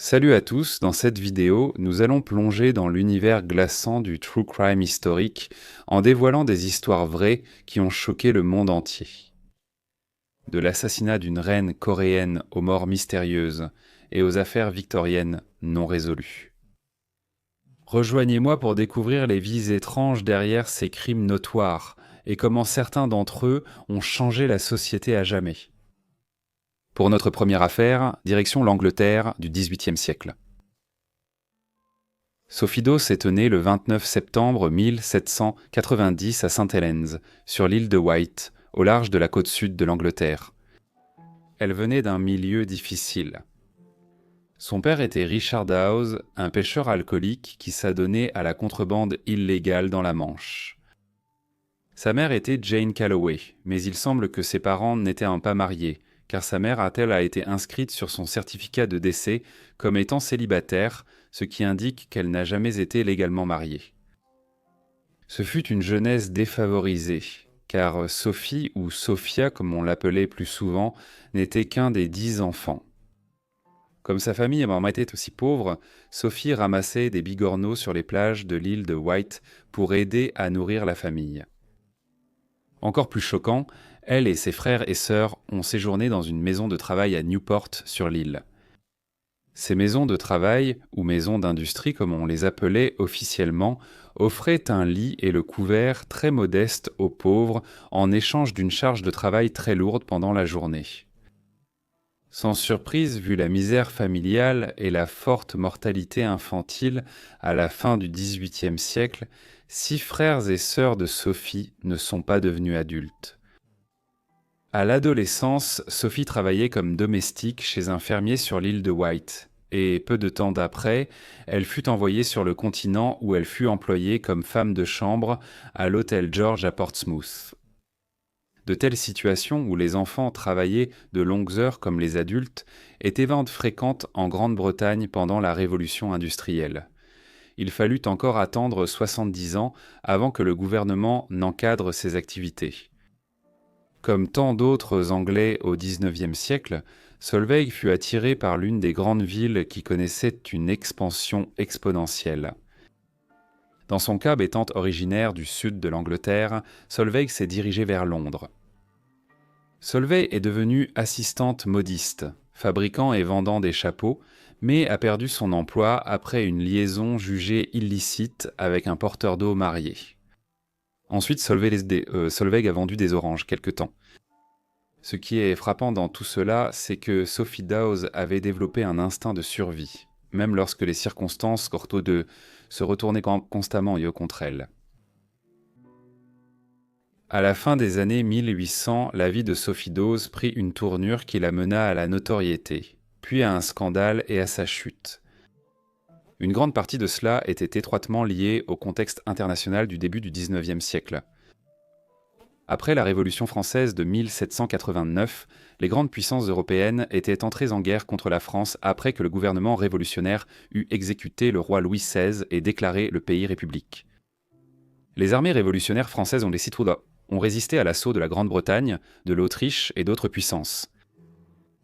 Salut à tous, dans cette vidéo, nous allons plonger dans l'univers glaçant du true crime historique en dévoilant des histoires vraies qui ont choqué le monde entier. De l'assassinat d'une reine coréenne aux morts mystérieuses et aux affaires victoriennes non résolues. Rejoignez-moi pour découvrir les vies étranges derrière ces crimes notoires et comment certains d'entre eux ont changé la société à jamais. Pour notre première affaire, direction l'Angleterre du XVIIIe siècle. Sophie Dawes est née le 29 septembre 1790 à St Helens, sur l'île de Wight, au large de la côte sud de l'Angleterre. Elle venait d'un milieu difficile. Son père était Richard Dawes, un pêcheur alcoolique qui s'adonnait à la contrebande illégale dans la Manche. Sa mère était Jane Calloway, mais il semble que ses parents n'étaient pas mariés, car sa mère a été inscrite sur son certificat de décès comme étant célibataire, ce qui indique qu'elle n'a jamais été légalement mariée. Ce fut une jeunesse défavorisée, car Sophie, ou Sophia comme on l'appelait plus souvent, n'était qu'un des 10 enfants. Comme sa famille était aussi pauvre, Sophie ramassait des bigorneaux sur les plages de l'île de Wight pour aider à nourrir la famille. Encore plus choquant, elle et ses frères et sœurs ont séjourné dans une maison de travail à Newport sur l'île. Ces maisons de travail, ou maisons d'industrie comme on les appelait officiellement, offraient un lit et le couvert très modestes aux pauvres en échange d'une charge de travail très lourde pendant la journée. Sans surprise, vu la misère familiale et la forte mortalité infantile à la fin du XVIIIe siècle, 6 frères et sœurs de Sophie ne sont pas devenus adultes. À l'adolescence, Sophie travaillait comme domestique chez un fermier sur l'île de Wight, et peu de temps d'après, elle fut envoyée sur le continent où elle fut employée comme femme de chambre à l'hôtel George à Portsmouth. De telles situations où les enfants travaillaient de longues heures comme les adultes étaient fréquentes en Grande-Bretagne pendant la Révolution industrielle. Il fallut encore attendre 70 ans avant que le gouvernement n'encadre ces activités. Comme tant d'autres Anglais au XIXe siècle, Solveig fut attiré par l'une des grandes villes qui connaissait une expansion exponentielle. Dans son cas, étant originaire du sud de l'Angleterre, Solveig s'est dirigée vers Londres. Solveig est devenue assistante modiste, fabriquant et vendant des chapeaux, mais a perdu son emploi après une liaison jugée illicite avec un porteur d'eau marié. Ensuite, Solveig a vendu des oranges quelque temps. Ce qui est frappant dans tout cela, c'est que Sophie Dawes avait développé un instinct de survie, même lorsque les circonstances se retournaient constamment contre elle. À la fin des années 1800, la vie de Sophie Dawes prit une tournure qui la mena à la notoriété, puis à un scandale et à sa chute. Une grande partie de cela était étroitement liée au contexte international du début du XIXe siècle. Après la Révolution française de 1789, les grandes puissances européennes étaient entrées en guerre contre la France après que le gouvernement révolutionnaire eut exécuté le roi Louis XVI et déclaré le pays république. Les armées révolutionnaires françaises ont résisté à l'assaut de la Grande-Bretagne, de l'Autriche et d'autres puissances.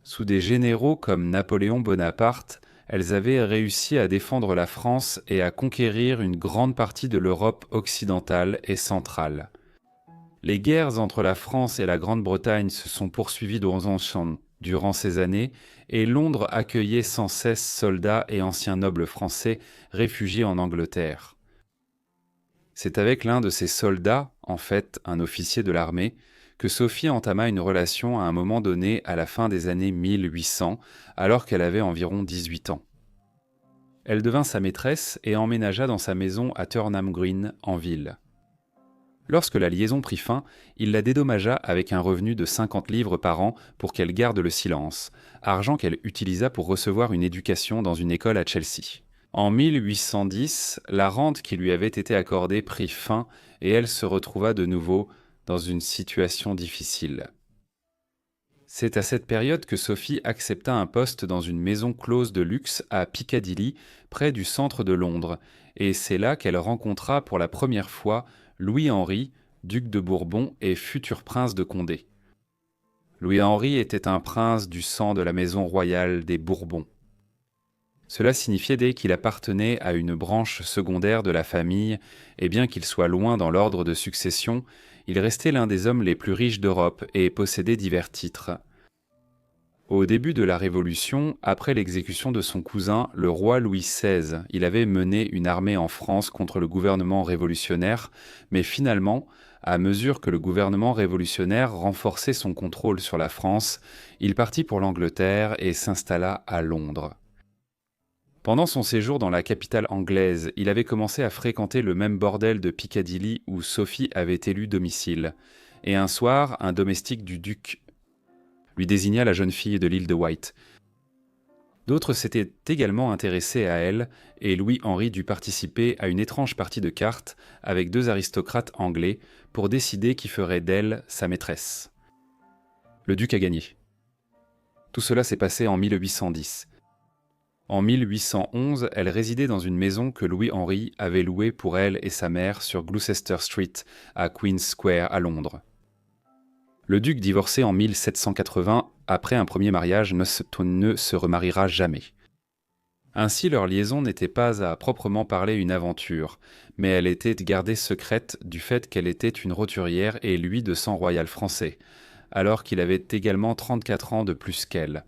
Sous des généraux comme Napoléon Bonaparte, elles avaient réussi à défendre la France et à conquérir une grande partie de l'Europe occidentale et centrale. Les guerres entre la France et la Grande-Bretagne se sont poursuivies durant ces années et Londres accueillait sans cesse soldats et anciens nobles français réfugiés en Angleterre. C'est avec l'un de ces soldats, en fait un officier de l'armée, que Sophie entama une relation à un moment donné à la fin des années 1800, alors qu'elle avait environ 18 ans. Elle devint sa maîtresse et emménagea dans sa maison à Turnham Green, en ville. Lorsque la liaison prit fin, il la dédommagea avec un revenu de 50 livres par an pour qu'elle garde le silence, argent qu'elle utilisa pour recevoir une éducation dans une école à Chelsea. En 1810, la rente qui lui avait été accordée prit fin et elle se retrouva de nouveau dans une situation difficile. C'est à cette période que Sophie accepta un poste dans une maison close de luxe à Piccadilly, près du centre de Londres, et c'est là qu'elle rencontra pour la première fois Louis-Henri, duc de Bourbon et futur prince de Condé. Louis-Henri était un prince du sang de la maison royale des Bourbons. Cela signifiait qu'il appartenait à une branche secondaire de la famille, et bien qu'il soit loin dans l'ordre de succession, il restait l'un des hommes les plus riches d'Europe et possédait divers titres. Au début de la Révolution, après l'exécution de son cousin, le roi Louis XVI, il avait mené une armée en France contre le gouvernement révolutionnaire, mais finalement, à mesure que le gouvernement révolutionnaire renforçait son contrôle sur la France, il partit pour l'Angleterre et s'installa à Londres. Pendant son séjour dans la capitale anglaise, il avait commencé à fréquenter le même bordel de Piccadilly où Sophie avait élu domicile. Et un soir, un domestique du duc lui désigna la jeune fille de l'île de Wight. D'autres s'étaient également intéressés à elle, et Louis-Henri dut participer à une étrange partie de cartes avec 2 aristocrates anglais pour décider qui ferait d'elle sa maîtresse. Le duc a gagné. Tout cela s'est passé en 1810. En 1811, elle résidait dans une maison que Louis-Henri avait louée pour elle et sa mère sur Gloucester Street, à Queen's Square, à Londres. Le duc divorçait en 1780, après un premier mariage, ne se remariera jamais. Ainsi, leur liaison n'était pas à proprement parler une aventure, mais elle était gardée secrète du fait qu'elle était une roturière et lui de sang royal français, alors qu'il avait également 34 ans de plus qu'elle.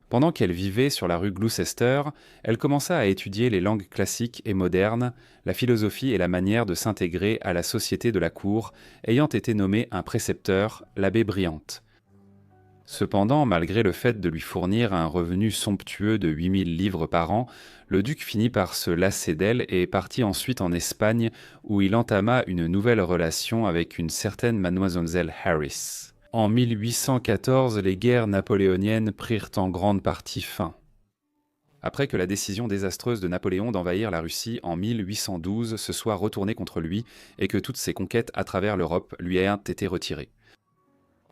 Pendant qu'elle vivait sur la rue Gloucester, elle commença à étudier les langues classiques et modernes, la philosophie et la manière de s'intégrer à la société de la cour, ayant été nommé un précepteur, l'abbé Briand. Cependant, malgré le fait de lui fournir un revenu somptueux de 8000 livres par an, le duc finit par se lasser d'elle et partit ensuite en Espagne où il entama une nouvelle relation avec une certaine mademoiselle Harris. En 1814, les guerres napoléoniennes prirent en grande partie fin. Après que la décision désastreuse de Napoléon d'envahir la Russie en 1812 se soit retournée contre lui et que toutes ses conquêtes à travers l'Europe lui aient été retirées.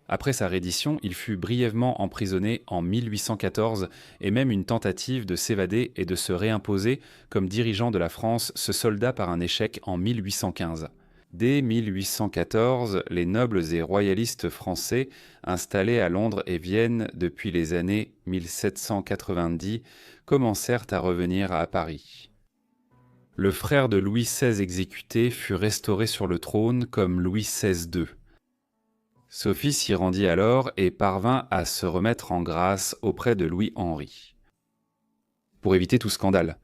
Après sa reddition, il fut brièvement emprisonné en 1814 et même une tentative de s'évader et de se réimposer comme dirigeant de la France se solda par un échec en 1815. Dès 1814, les nobles et royalistes français, installés à Londres et Vienne depuis les années 1790, commencèrent à revenir à Paris. Le frère de Louis XVI exécuté fut restauré sur le trône comme Louis XVI II. Sophie s'y rendit alors et parvint à se remettre en grâce auprès de Louis-Henri. Pour éviter tout scandale,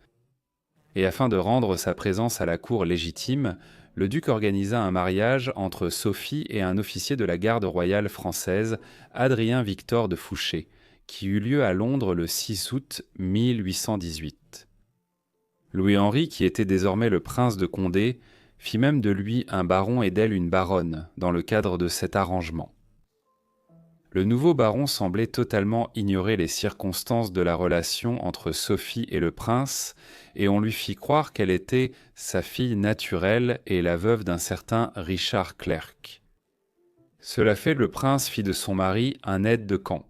et afin de rendre sa présence à la cour légitime, le duc organisa un mariage entre Sophie et un officier de la garde royale française, Adrien Victor de Fouché, qui eut lieu à Londres le 6 août 1818. Louis-Henri, qui était désormais le prince de Condé, fit même de lui un baron et d'elle une baronne, dans le cadre de cet arrangement. Le nouveau baron semblait totalement ignorer les circonstances de la relation entre Sophie et le prince, et on lui fit croire qu'elle était sa fille naturelle et la veuve d'un certain Richard Clerk. Cela fait, le prince fit de son mari un aide de camp,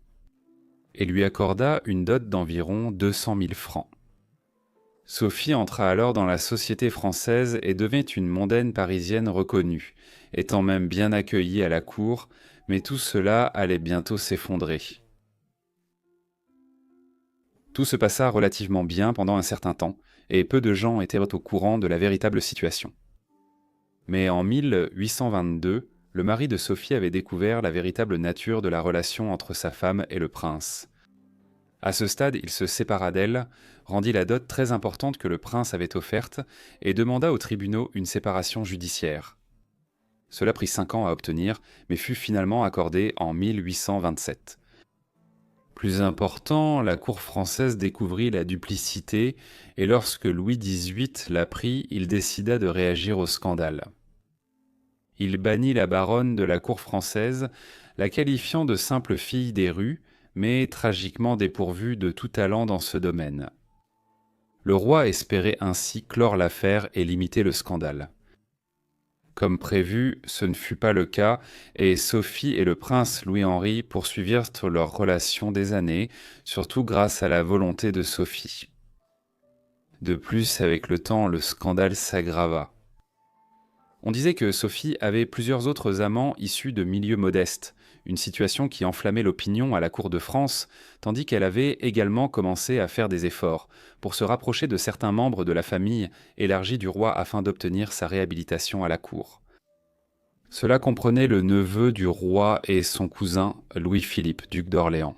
et lui accorda une dot d'environ 200 000 francs. Sophie entra alors dans la société française et devint une mondaine parisienne reconnue, étant même bien accueillie à la cour, mais tout cela allait bientôt s'effondrer. Tout se passa relativement bien pendant un certain temps, et peu de gens étaient au courant de la véritable situation. Mais en 1822, le mari de Sophie avait découvert la véritable nature de la relation entre sa femme et le prince. À ce stade, il se sépara d'elle, rendit la dot très importante que le prince avait offerte et demanda aux tribunaux une séparation judiciaire. Cela prit 5 ans à obtenir, mais fut finalement accordé en 1827. Plus important, la cour française découvrit la duplicité, et lorsque Louis XVIII l'apprit, il décida de réagir au scandale. Il bannit la baronne de la cour française, la qualifiant de simple fille des rues, mais tragiquement dépourvue de tout talent dans ce domaine. Le roi espérait ainsi clore l'affaire et limiter le scandale. Comme prévu, ce ne fut pas le cas, et Sophie et le prince Louis-Henri poursuivirent leur relation des années, surtout grâce à la volonté de Sophie. De plus, avec le temps, le scandale s'aggrava. On disait que Sophie avait plusieurs autres amants issus de milieux modestes, une situation qui enflammait l'opinion à la cour de France, tandis qu'elle avait également commencé à faire des efforts pour se rapprocher de certains membres de la famille élargie du roi afin d'obtenir sa réhabilitation à la cour. Cela comprenait le neveu du roi et son cousin Louis-Philippe, duc d'Orléans.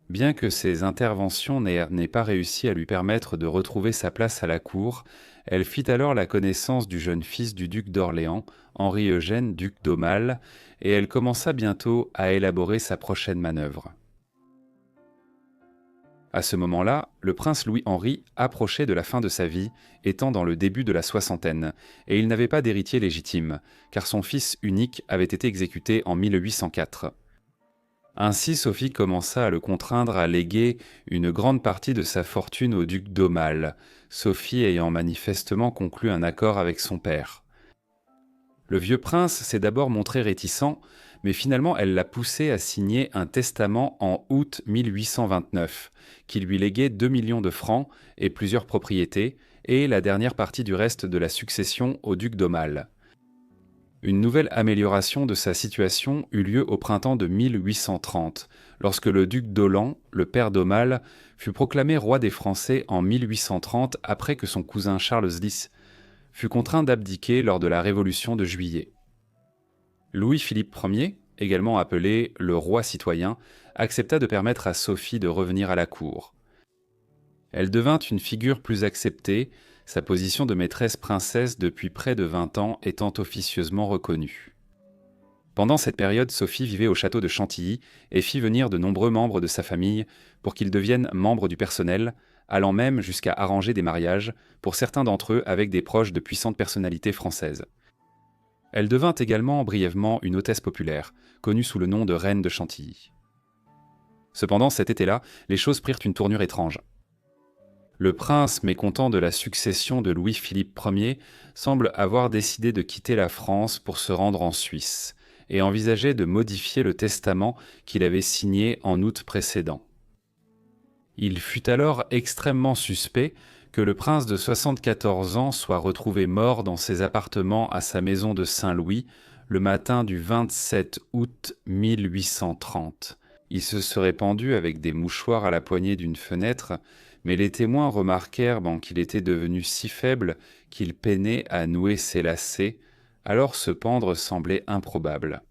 Bien que ces interventions n'aient pas réussi à lui permettre de retrouver sa place à la cour, elle fit alors la connaissance du jeune fils du duc d'Orléans, Henri-Eugène, duc d'Aumale, et elle commença bientôt à élaborer sa prochaine manœuvre. À ce moment-là, le prince Louis-Henri approchait de la fin de sa vie, étant dans le début de la soixantaine, et il n'avait pas d'héritier légitime, car son fils unique avait été exécuté en 1804. Ainsi, Sophie commença à le contraindre à léguer une grande partie de sa fortune au duc d'Aumale, Sophie ayant manifestement conclu un accord avec son père. Le vieux prince s'est d'abord montré réticent, mais finalement elle l'a poussé à signer un testament en août 1829, qui lui léguait 2 millions de francs et plusieurs propriétés, et la dernière partie du reste de la succession au duc d'Aumale. Une nouvelle amélioration de sa situation eut lieu au printemps de 1830, lorsque le duc d'Aulon, le père d'Aumale, fut proclamé roi des Français en 1830 après que son cousin Charles X fut contraint d'abdiquer lors de la Révolution de Juillet. Louis-Philippe Ier, également appelé le roi citoyen, accepta de permettre à Sophie de revenir à la cour. Elle devint une figure plus acceptée, sa position de maîtresse princesse depuis près de 20 ans étant officieusement reconnue. Pendant cette période, Sophie vivait au château de Chantilly et fit venir de nombreux membres de sa famille pour qu'ils deviennent membres du personnel, allant même jusqu'à arranger des mariages, pour certains d'entre eux avec des proches de puissantes personnalités françaises. Elle devint également brièvement une hôtesse populaire, connue sous le nom de reine de Chantilly. Cependant, cet été-là, les choses prirent une tournure étrange. Le prince, mécontent de la succession de Louis-Philippe Ier, semble avoir décidé de quitter la France pour se rendre en Suisse, et envisageait de modifier le testament qu'il avait signé en août précédent. Il fut alors extrêmement suspect que le prince de 74 ans soit retrouvé mort dans ses appartements à sa maison de Saint-Louis le matin du 27 août 1830. Il se serait pendu avec des mouchoirs à la poignée d'une fenêtre, mais les témoins remarquèrent qu'il était devenu si faible qu'il peinait à nouer ses lacets, alors se pendre semblait improbable.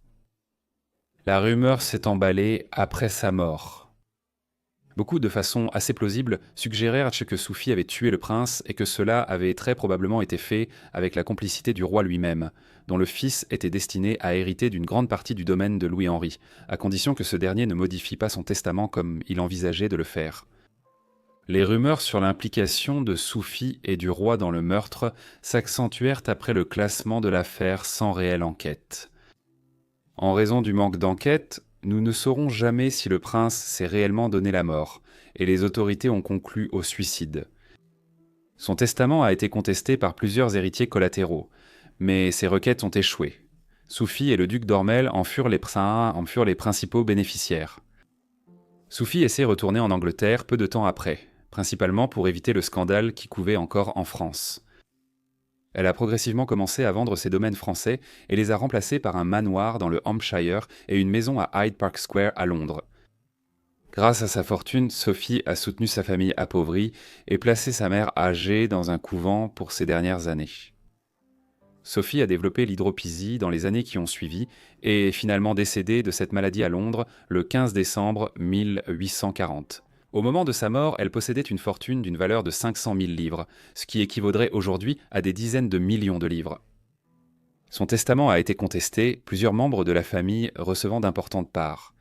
La rumeur s'est emballée après sa mort. Beaucoup, de façon assez plausible, suggérèrent que Sophie avait tué le prince et que cela avait très probablement été fait avec la complicité du roi lui-même, dont le fils était destiné à hériter d'une grande partie du domaine de Louis-Henri, à condition que ce dernier ne modifie pas son testament comme il envisageait de le faire. Les rumeurs sur l'implication de Sophie et du roi dans le meurtre s'accentuèrent après le classement de l'affaire sans réelle enquête. En raison du manque d'enquête, nous ne saurons jamais si le prince s'est réellement donné la mort, et les autorités ont conclu au suicide. Son testament a été contesté par plusieurs héritiers collatéraux, mais ces requêtes ont échoué. Sophie et le duc d'Orléans en furent les principaux bénéficiaires. Sophie essaie de retourner en Angleterre peu de temps après, principalement pour éviter le scandale qui couvait encore en France. Elle a progressivement commencé à vendre ses domaines français et les a remplacés par un manoir dans le Hampshire et une maison à Hyde Park Square à Londres. Grâce à sa fortune, Sophie a soutenu sa famille appauvrie et placé sa mère âgée dans un couvent pour ses dernières années. Sophie a développé l'hydropysie dans les années qui ont suivi et est finalement décédée de cette maladie à Londres le 15 décembre 1840. Au moment de sa mort, elle possédait une fortune d'une valeur de 500 000 livres, ce qui équivaudrait aujourd'hui à des dizaines de millions de livres. Son testament a été contesté, plusieurs membres de la famille recevant d'importantes parts.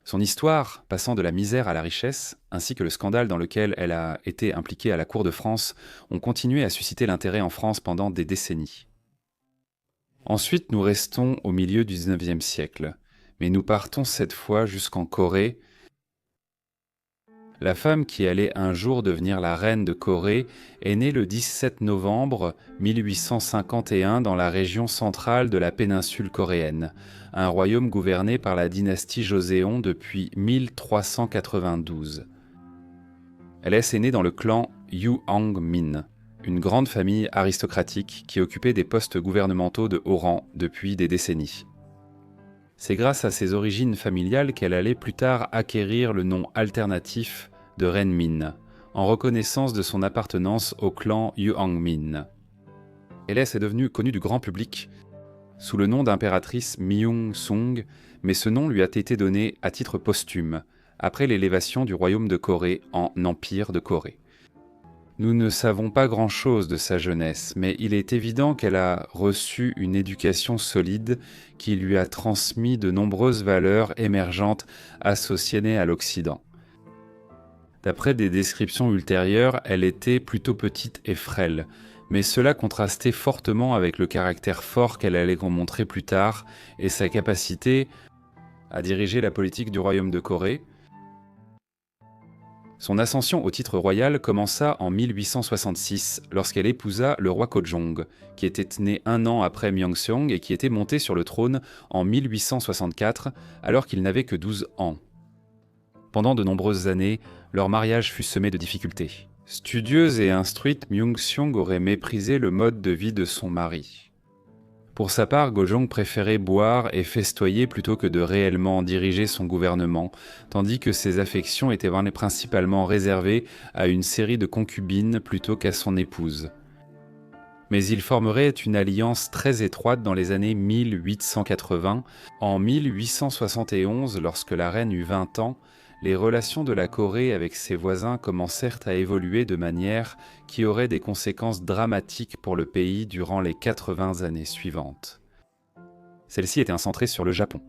Son histoire, passant de la misère à la richesse, ainsi que le scandale dans lequel elle a été impliquée à la cour de France, ont continué à susciter l'intérêt en France pendant des décennies. Ensuite, nous restons au milieu du XIXe siècle, mais nous partons cette fois jusqu'en Corée. La femme qui allait un jour devenir la reine de Corée est née le 17 novembre 1851 dans la région centrale de la péninsule coréenne, un royaume gouverné par la dynastie Joseon depuis 1392. Elle est née dans le clan Yuhangmin, une grande famille aristocratique qui occupait des postes gouvernementaux de haut rang depuis des décennies. C'est grâce à ses origines familiales qu'elle allait plus tard acquérir le nom alternatif de reine Min, en reconnaissance de son appartenance au clan Yuangmin. Elle est devenue connue du grand public sous le nom d'impératrice Myung-sung, mais ce nom lui a été donné à titre posthume, après l'élévation du royaume de Corée en Empire de Corée. Nous ne savons pas grand-chose de sa jeunesse, mais il est évident qu'elle a reçu une éducation solide qui lui a transmis de nombreuses valeurs émergentes associées à l'Occident. D'après des descriptions ultérieures, elle était plutôt petite et frêle, mais cela contrastait fortement avec le caractère fort qu'elle allait montrer plus tard et sa capacité à diriger la politique du royaume de Corée. Son ascension au titre royal commença en 1866 lorsqu'elle épousa le roi Kojong, qui était né un an après Myeongseong et qui était monté sur le trône en 1864 alors qu'il n'avait que 12 ans. Pendant de nombreuses années, leur mariage fut semé de difficultés. Studieuse et instruite, Myung-seong aurait méprisé le mode de vie de son mari. Pour sa part, Kojong préférait boire et festoyer plutôt que de réellement diriger son gouvernement, tandis que ses affections étaient principalement réservées à une série de concubines plutôt qu'à son épouse. Mais ils formeraient une alliance très étroite dans les années 1880. En 1871, lorsque la reine eut 20 ans, les relations de la Corée avec ses voisins commencèrent à évoluer de manière qui aurait des conséquences dramatiques pour le pays durant les 80 années suivantes. Celle-ci était centrée sur le Japon.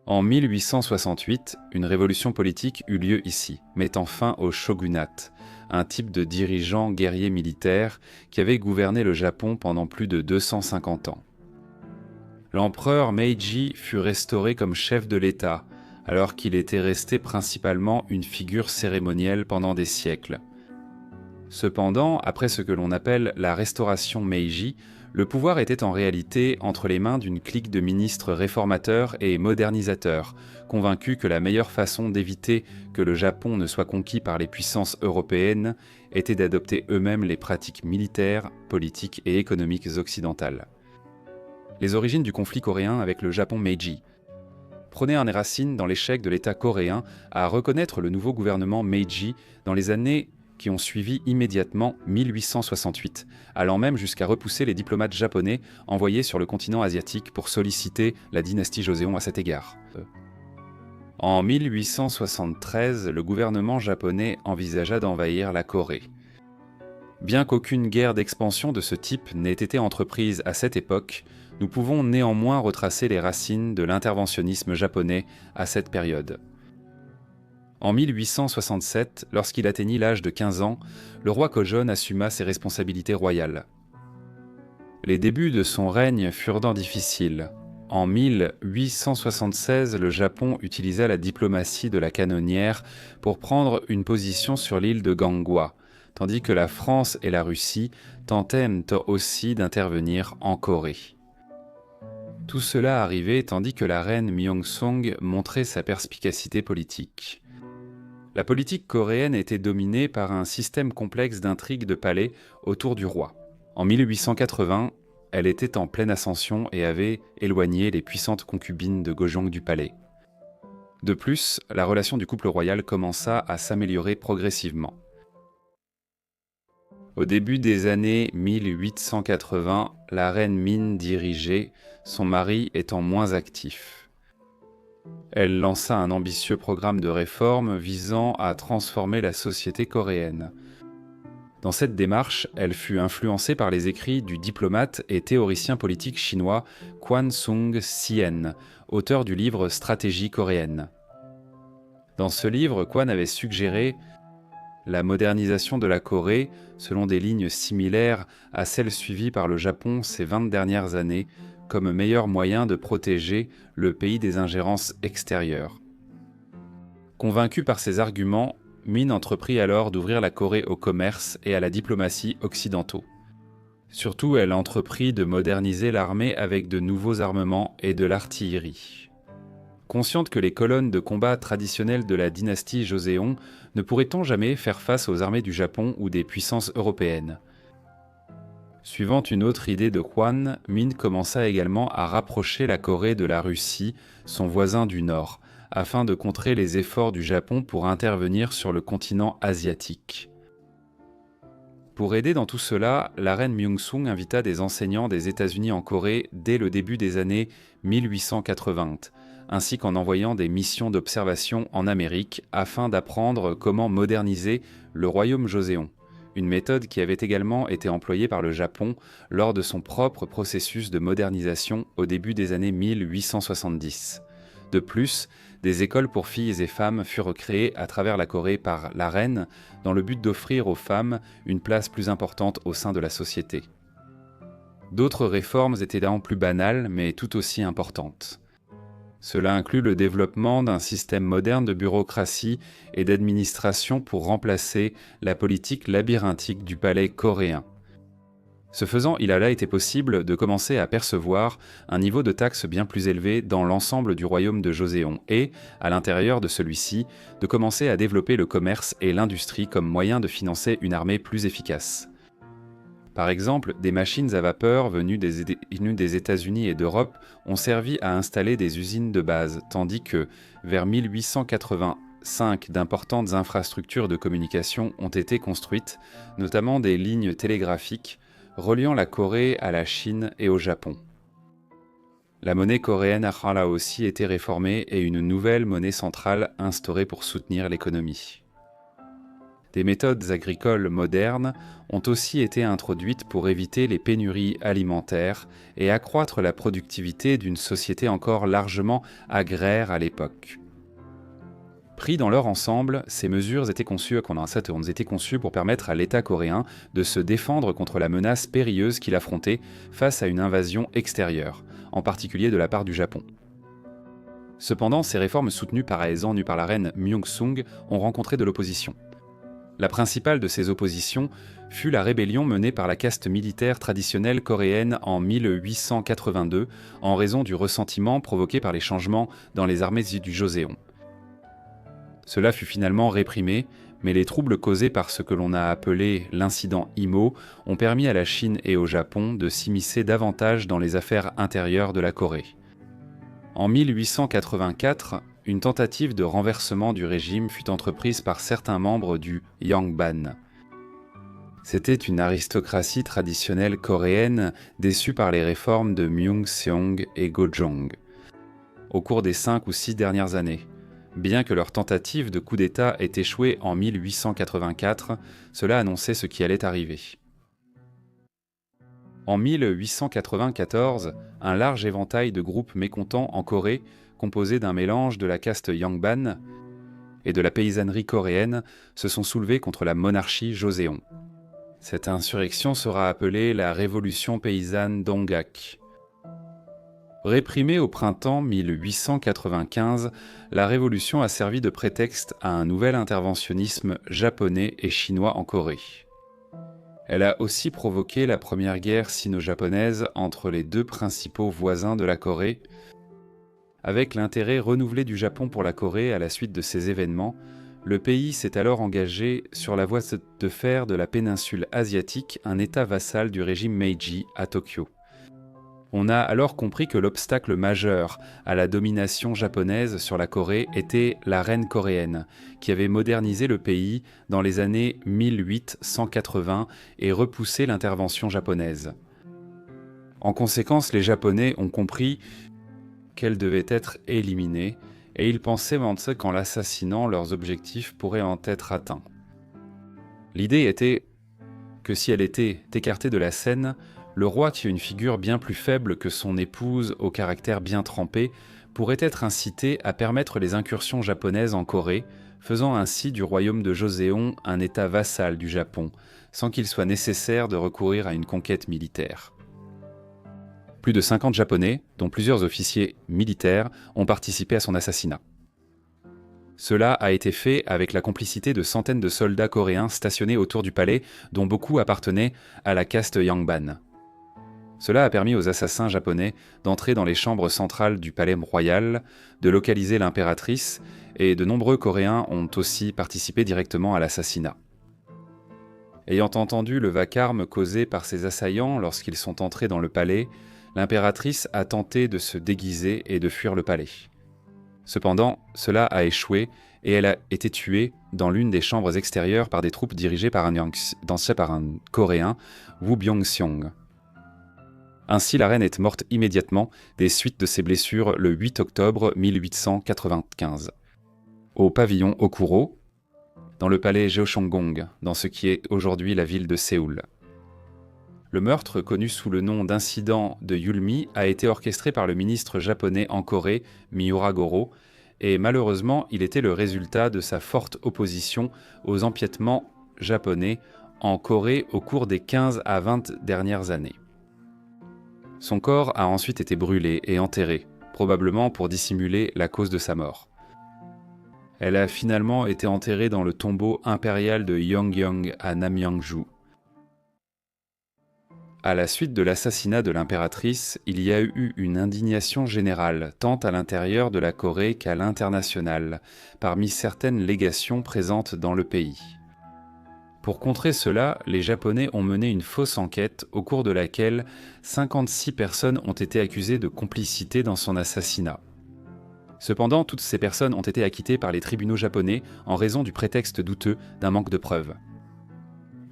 En 1868, une révolution politique eut lieu ici, mettant fin au shogunat, un type de dirigeant guerrier militaire qui avait gouverné le Japon pendant plus de 250 ans. L'empereur Meiji fut restauré comme chef de l'État, alors qu'il était resté principalement une figure cérémonielle pendant des siècles. Cependant, après ce que l'on appelle la restauration Meiji, le pouvoir était en réalité entre les mains d'une clique de ministres réformateurs et modernisateurs, convaincus que la meilleure façon d'éviter que le Japon ne soit conquis par les puissances européennes était d'adopter eux-mêmes les pratiques militaires, politiques et économiques occidentales. Les origines du conflit coréen avec le Japon Meiji prenaient un racine dans l'échec de l'État coréen à reconnaître le nouveau gouvernement Meiji dans les années qui ont suivi immédiatement 1868, allant même jusqu'à repousser les diplomates japonais envoyés sur le continent asiatique pour solliciter la dynastie Joseon à cet égard. En 1873, le gouvernement japonais envisagea d'envahir la Corée. Bien qu'aucune guerre d'expansion de ce type n'ait été entreprise à cette époque, nous pouvons néanmoins retracer les racines de l'interventionnisme japonais à cette période. En 1867, lorsqu'il atteignit l'âge de 15 ans, le roi Kojong assuma ses responsabilités royales. Les débuts de son règne furent difficiles. En 1876, le Japon utilisa la diplomatie de la canonnière pour prendre une position sur l'île de Ganghwa, tandis que la France et la Russie tentaient aussi d'intervenir en Corée. Tout cela arrivait tandis que la reine Myeong-song montrait sa perspicacité politique. La politique coréenne était dominée par un système complexe d'intrigues de palais autour du roi. En 1880, elle était en pleine ascension et avait éloigné les puissantes concubines de Kojong du palais. De plus, la relation du couple royal commença à s'améliorer progressivement. Au début des années 1880, la reine Min dirigeait, son mari étant moins actif. Elle lança un ambitieux programme de réforme visant à transformer la société coréenne. Dans cette démarche, elle fut influencée par les écrits du diplomate et théoricien politique chinois Kwan Sung-sien, auteur du livre Stratégie coréenne. Dans ce livre, Kwan avait suggéré la modernisation de la Corée selon des lignes similaires à celles suivies par le Japon ces 20 dernières années comme meilleur moyen de protéger le pays des ingérences extérieures. Convaincue par ces arguments, Min entreprit alors d'ouvrir la Corée au commerce et à la diplomatie occidentaux. Surtout, elle entreprit de moderniser l'armée avec de nouveaux armements et de l'artillerie. Consciente que les colonnes de combat traditionnelles de la dynastie Joseon ne pourrait-on jamais faire face aux armées du Japon ou des puissances européennes. Suivant une autre idée de Juan, Min commença également à rapprocher la Corée de la Russie, son voisin du Nord, afin de contrer les efforts du Japon pour intervenir sur le continent asiatique. Pour aider dans tout cela, la reine Myung-sung invita des enseignants des États-Unis en Corée dès le début des années 1880, ainsi qu'en envoyant des missions d'observation en Amérique afin d'apprendre comment moderniser le royaume joséon, une méthode qui avait également été employée par le Japon lors de son propre processus de modernisation au début des années 1870. De plus, des écoles pour filles et femmes furent créées à travers la Corée par la reine dans le but d'offrir aux femmes une place plus importante au sein de la société. D'autres réformes étaient là plus banales mais tout aussi importantes. Cela inclut le développement d'un système moderne de bureaucratie et d'administration pour remplacer la politique labyrinthique du palais coréen. Ce faisant, il a là été possible de commencer à percevoir un niveau de taxes bien plus élevé dans l'ensemble du royaume de Joséon et, à l'intérieur de celui-ci, de commencer à développer le commerce et l'industrie comme moyen de financer une armée plus efficace. Par exemple, des machines à vapeur venues des États-Unis et d'Europe ont servi à installer des usines de base, tandis que, vers 1885, d'importantes infrastructures de communication ont été construites, notamment des lignes télégraphiques, reliant la Corée à la Chine et au Japon. La monnaie coréenne a là aussi été réformée et une nouvelle monnaie centrale instaurée pour soutenir l'économie. Des méthodes agricoles modernes ont aussi été introduites pour éviter les pénuries alimentaires et accroître la productivité d'une société encore largement agraire à l'époque. Pris dans leur ensemble, ces mesures étaient conçues pour permettre à l'État coréen de se défendre contre la menace périlleuse qu'il affrontait face à une invasion extérieure, en particulier de la part du Japon. Cependant, ces réformes soutenues par la reine Myung-sung ont rencontré de l'opposition. La principale de ces oppositions fut la rébellion menée par la caste militaire traditionnelle coréenne en 1882 en raison du ressentiment provoqué par les changements dans les armées du Joséon. Cela fut finalement réprimé, mais les troubles causés par ce que l'on a appelé l'incident Imo ont permis à la Chine et au Japon de s'immiscer davantage dans les affaires intérieures de la Corée. En 1884, une tentative de renversement du régime fut entreprise par certains membres du Yangban. C'était une aristocratie traditionnelle coréenne déçue par les réformes de Myung-seong et Go-jong au cours des 5 ou 6 dernières années. Bien que leur tentative de coup d'État ait échoué en 1884, cela annonçait ce qui allait arriver. En 1894, un large éventail de groupes mécontents en Corée, composés d'un mélange de la caste Yangban et de la paysannerie coréenne, se sont soulevés contre la monarchie Joséon. Cette insurrection sera appelée la Révolution paysanne d'Ongak. Réprimée au printemps 1895, la révolution a servi de prétexte à un nouvel interventionnisme japonais et chinois en Corée. Elle a aussi provoqué la première guerre sino-japonaise entre les deux principaux voisins de la Corée. Avec l'intérêt renouvelé du Japon pour la Corée à la suite de ces événements, le pays s'est alors engagé sur la voie de faire de la péninsule asiatique un état vassal du régime Meiji à Tokyo. On a alors compris que l'obstacle majeur à la domination japonaise sur la Corée était la reine coréenne, qui avait modernisé le pays dans les années 1880 et repoussé l'intervention japonaise. En conséquence, les Japonais ont compris qu'elle devait être éliminée, et ils pensaient qu'en l'assassinant, leurs objectifs pourraient en être atteints. L'idée était que si elle était écartée de la scène, le roi, qui a une figure bien plus faible que son épouse au caractère bien trempé, pourrait être incité à permettre les incursions japonaises en Corée, faisant ainsi du royaume de Joséon un état vassal du Japon, sans qu'il soit nécessaire de recourir à une conquête militaire. Plus de 50 Japonais, dont plusieurs officiers militaires, ont participé à son assassinat. Cela a été fait avec la complicité de centaines de soldats coréens stationnés autour du palais, dont beaucoup appartenaient à la caste Yangban. Cela a permis aux assassins japonais d'entrer dans les chambres centrales du palais royal, de localiser l'impératrice, et de nombreux Coréens ont aussi participé directement à l'assassinat. Ayant entendu le vacarme causé par ses assaillants lorsqu'ils sont entrés dans le palais, l'impératrice a tenté de se déguiser et de fuir le palais. Cependant, cela a échoué et elle a été tuée dans l'une des chambres extérieures par des troupes dirigées par un Coréen, Woo Byung-seong. Ainsi, la reine est morte immédiatement des suites de ses blessures le 8 octobre 1895, au pavillon Okuro, dans le palais Jeocheonggong, dans ce qui est aujourd'hui la ville de Séoul. Le meurtre, connu sous le nom d'incident de Yulmi, a été orchestré par le ministre japonais en Corée, Miura Goro, et malheureusement, il était le résultat de sa forte opposition aux empiètements japonais en Corée au cours des 15 à 20 dernières années. Son corps a ensuite été brûlé et enterré, probablement pour dissimuler la cause de sa mort. Elle a finalement été enterrée dans le tombeau impérial de Yongyang à Namyangju. À la suite de l'assassinat de l'impératrice, il y a eu une indignation générale, tant à l'intérieur de la Corée qu'à l'international, parmi certaines légations présentes dans le pays. Pour contrer cela, les Japonais ont mené une fausse enquête au cours de laquelle 56 personnes ont été accusées de complicité dans son assassinat. Cependant, toutes ces personnes ont été acquittées par les tribunaux japonais en raison du prétexte douteux d'un manque de preuves.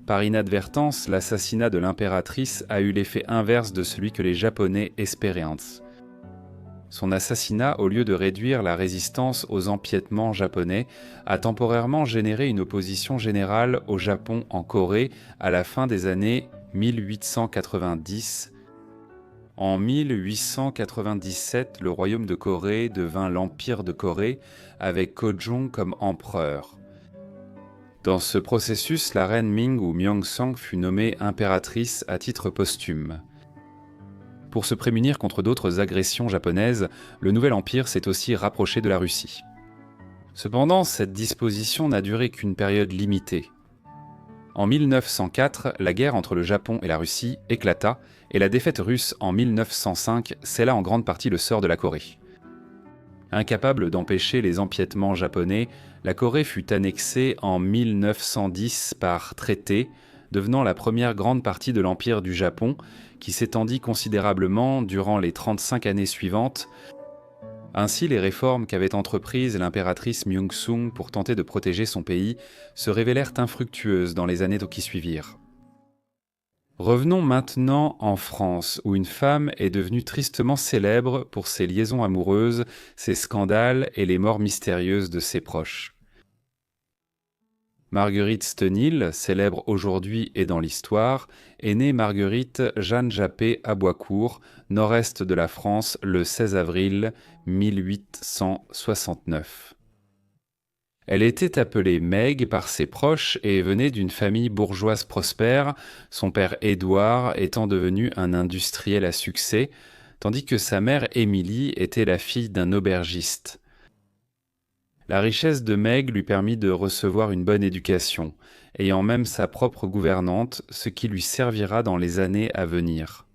Par inadvertance, l'assassinat de l'impératrice a eu l'effet inverse de celui que les Japonais espéraient. Son assassinat, au lieu de réduire la résistance aux empiètements japonais, a temporairement généré une opposition générale au Japon en Corée à la fin des années 1890. En 1897, le royaume de Corée devint l'Empire de Corée, avec Kojong comme empereur. Dans ce processus, la reine Ming ou Myeongsang fut nommée impératrice à titre posthume. Pour se prémunir contre d'autres agressions japonaises, le nouvel empire s'est aussi rapproché de la Russie. Cependant, cette disposition n'a duré qu'une période limitée. En 1904, la guerre entre le Japon et la Russie éclata et la défaite russe en 1905 scella en grande partie le sort de la Corée. Incapable d'empêcher les empiètements japonais, la Corée fut annexée en 1910 par traité, devenant la première grande partie de l'Empire du Japon, qui s'étendit considérablement durant les 35 années suivantes. Ainsi, les réformes qu'avait entreprises l'impératrice Myeongsung pour tenter de protéger son pays se révélèrent infructueuses dans les années qui suivirent. Revenons maintenant en France, où une femme est devenue tristement célèbre pour ses liaisons amoureuses, ses scandales et les morts mystérieuses de ses proches. Marguerite Stenil, célèbre aujourd'hui et dans l'histoire, est née Marguerite Jeanne Jappé à Boiscourt, nord-est de la France, le 16 avril 1869. Elle était appelée Meg par ses proches et venait d'une famille bourgeoise prospère, son père Édouard étant devenu un industriel à succès, tandis que sa mère Émilie était la fille d'un aubergiste. La richesse de Meg lui permit de recevoir une bonne éducation, ayant même sa propre gouvernante, ce qui lui servira dans les années à venir.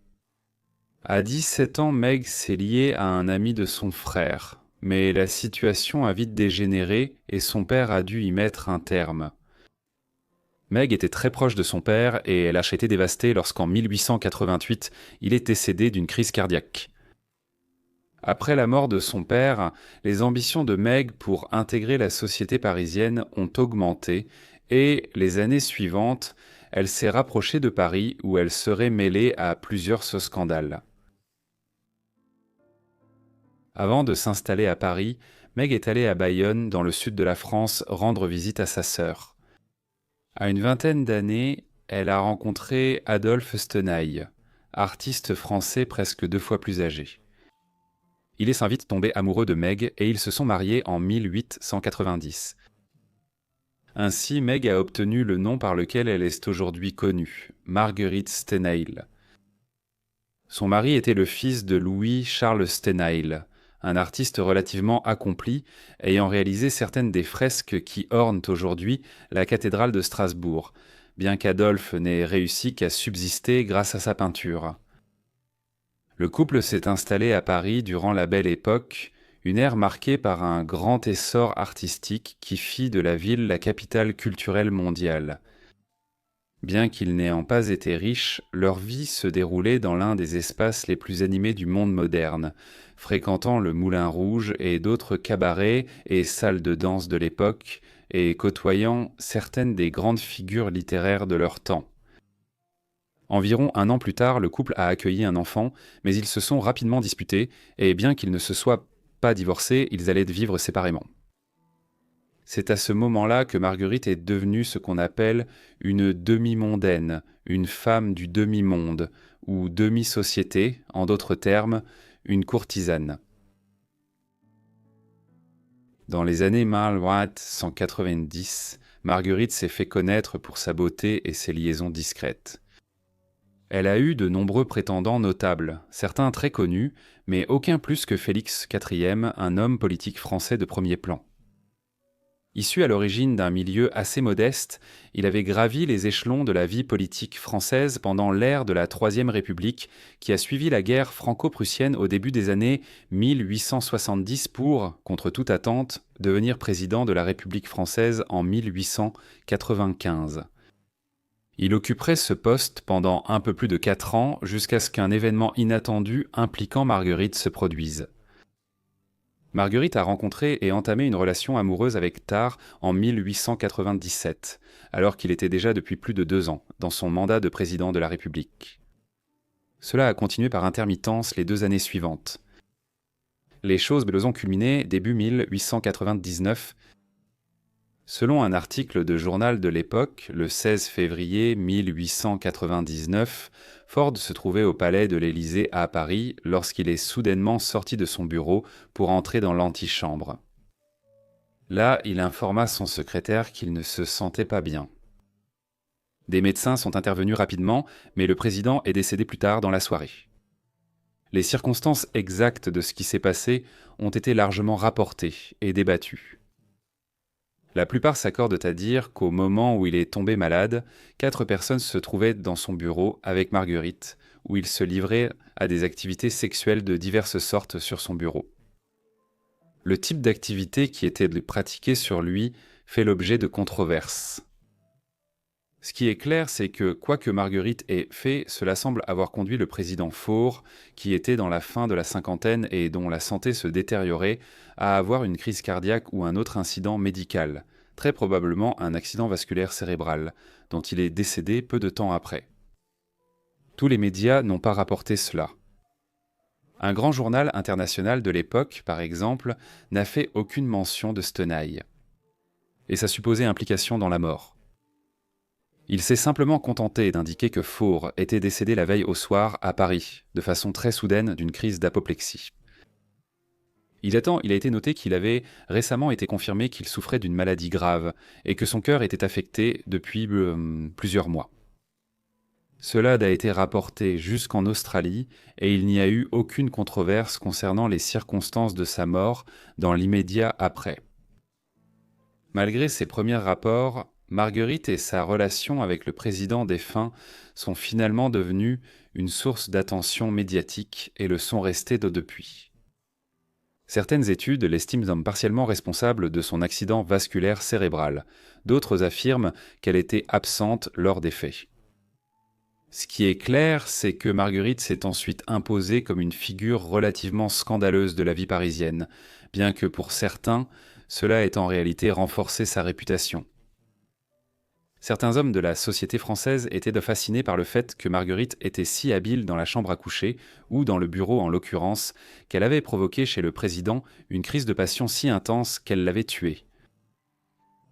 À 17 ans, Meg s'est liée à un ami de son frère. Mais la situation a vite dégénéré et son père a dû y mettre un terme. Meg était très proche de son père et elle a été dévastée lorsqu'en 1888, il est décédé d'une crise cardiaque. Après la mort de son père, les ambitions de Meg pour intégrer la société parisienne ont augmenté et, les années suivantes, elle s'est rapprochée de Paris où elle serait mêlée à plusieurs scandales. Avant de s'installer à Paris, Meg est allée à Bayonne, dans le sud de la France, rendre visite à sa sœur. À une vingtaine d'années, elle a rencontré Adolphe Stenaille, artiste français presque 2 fois plus âgé. Il est sans vite tombé amoureux de Meg et ils se sont mariés en 1890. Ainsi, Meg a obtenu le nom par lequel elle est aujourd'hui connue, Marguerite Stenaille. Son mari était le fils de Louis-Charles Stenaille, un artiste relativement accompli, ayant réalisé certaines des fresques qui ornent aujourd'hui la cathédrale de Strasbourg, bien qu'Adolphe n'ait réussi qu'à subsister grâce à sa peinture. Le couple s'est installé à Paris durant la Belle Époque, une ère marquée par un grand essor artistique qui fit de la ville la capitale culturelle mondiale. Bien qu'ils n'ayant pas été riches, leur vie se déroulait dans l'un des espaces les plus animés du monde moderne, fréquentant le Moulin Rouge et d'autres cabarets et salles de danse de l'époque, et côtoyant certaines des grandes figures littéraires de leur temps. Environ un an plus tard, le couple a accueilli un enfant, mais ils se sont rapidement disputés, et bien qu'ils ne se soient pas divorcés, ils allaient vivre séparément. C'est à ce moment-là que Marguerite est devenue ce qu'on appelle une demi-mondaine, une femme du demi-monde, ou demi-société, en d'autres termes, une courtisane. Dans les années 1890, Marguerite s'est fait connaître pour sa beauté et ses liaisons discrètes. Elle a eu de nombreux prétendants notables, certains très connus, mais aucun plus que Félix IV, un homme politique français de premier plan. Issu à l'origine d'un milieu assez modeste, il avait gravi les échelons de la vie politique française pendant l'ère de la Troisième République qui a suivi la guerre franco-prussienne au début des années 1870 pour, contre toute attente, devenir président de la République française en 1895. Il occuperait ce poste pendant un peu plus de 4 ans jusqu'à ce qu'un événement inattendu impliquant Marguerite se produise. Marguerite a rencontré et entamé une relation amoureuse avec Tard en 1897, alors qu'il était déjà depuis plus de 2 ans dans son mandat de président de la République. Cela a continué par intermittence les 2 années suivantes. Les choses ont culminé début 1899. Selon un article de journal de l'époque, le 16 février 1899, Ford se trouvait au palais de l'Élysée à Paris lorsqu'il est soudainement sorti de son bureau pour entrer dans l'antichambre. Là, il informa son secrétaire qu'il ne se sentait pas bien. Des médecins sont intervenus rapidement, mais le président est décédé plus tard dans la soirée. Les circonstances exactes de ce qui s'est passé ont été largement rapportées et débattues. La plupart s'accordent à dire qu'au moment où il est tombé malade, 4 personnes se trouvaient dans son bureau avec Marguerite, où il se livrait à des activités sexuelles de diverses sortes sur son bureau. Le type d'activité qui était pratiquée sur lui fait l'objet de controverses. Ce qui est clair, c'est que, quoi que Marguerite ait fait, cela semble avoir conduit le président Faure, qui était dans la fin de la cinquantaine et dont la santé se détériorait, à avoir une crise cardiaque ou un autre incident médical, très probablement un accident vasculaire cérébral, dont il est décédé peu de temps après. Tous les médias n'ont pas rapporté cela. Un grand journal international de l'époque, par exemple, n'a fait aucune mention de cette tenaille et sa supposée implication dans la mort. Il s'est simplement contenté d'indiquer que Faure était décédé la veille au soir à Paris, de façon très soudaine d'une crise d'apoplexie. Il a été noté qu'il avait récemment été confirmé qu'il souffrait d'une maladie grave et que son cœur était affecté depuis plusieurs mois. Cela a été rapporté jusqu'en Australie et il n'y a eu aucune controverse concernant les circonstances de sa mort dans l'immédiat après. Malgré ces premiers rapports, Marguerite et sa relation avec le président défunt sont finalement devenues une source d'attention médiatique et le sont restées depuis. Certaines études l'estiment partiellement responsable de son accident vasculaire cérébral. D'autres affirment qu'elle était absente lors des faits. Ce qui est clair, c'est que Marguerite s'est ensuite imposée comme une figure relativement scandaleuse de la vie parisienne, bien que pour certains, cela ait en réalité renforcé sa réputation. Certains hommes de la société française étaient fascinés par le fait que Marguerite était si habile dans la chambre à coucher, ou dans le bureau en l'occurrence, qu'elle avait provoqué chez le président une crise de passion si intense qu'elle l'avait tué.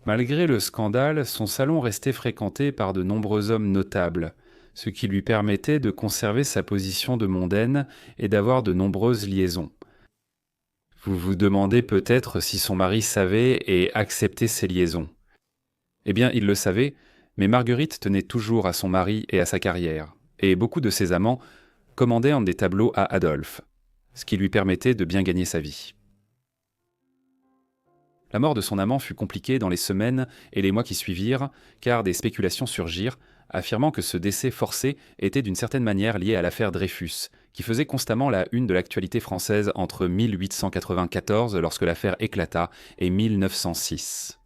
Malgré le scandale, son salon restait fréquenté par de nombreux hommes notables, ce qui lui permettait de conserver sa position de mondaine et d'avoir de nombreuses liaisons. Vous vous demandez peut-être si son mari savait et acceptait ces liaisons. Eh bien, il le savait, mais Marguerite tenait toujours à son mari et à sa carrière, et beaucoup de ses amants commandaient en des tableaux à Adolphe, ce qui lui permettait de bien gagner sa vie. La mort de son amant fut compliquée dans les semaines et les mois qui suivirent, car des spéculations surgirent, affirmant que ce décès forcé était d'une certaine manière lié à l'affaire Dreyfus, qui faisait constamment la une de l'actualité française entre 1894, lorsque l'affaire éclata, et 1906.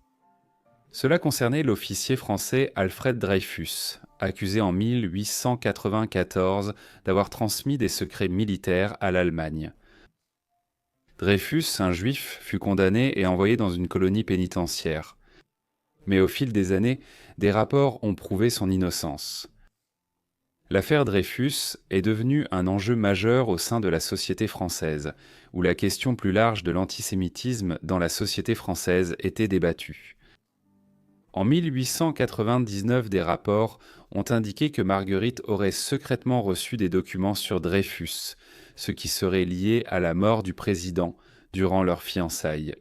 Cela concernait l'officier français Alfred Dreyfus, accusé en 1894 d'avoir transmis des secrets militaires à l'Allemagne. Dreyfus, un juif, fut condamné et envoyé dans une colonie pénitentiaire. Mais au fil des années, des rapports ont prouvé son innocence. L'affaire Dreyfus est devenue un enjeu majeur au sein de la société française, où la question plus large de l'antisémitisme dans la société française était débattue. En 1899, des rapports ont indiqué que Marguerite aurait secrètement reçu des documents sur Dreyfus, ce qui serait lié à la mort du président durant leur fiançailles.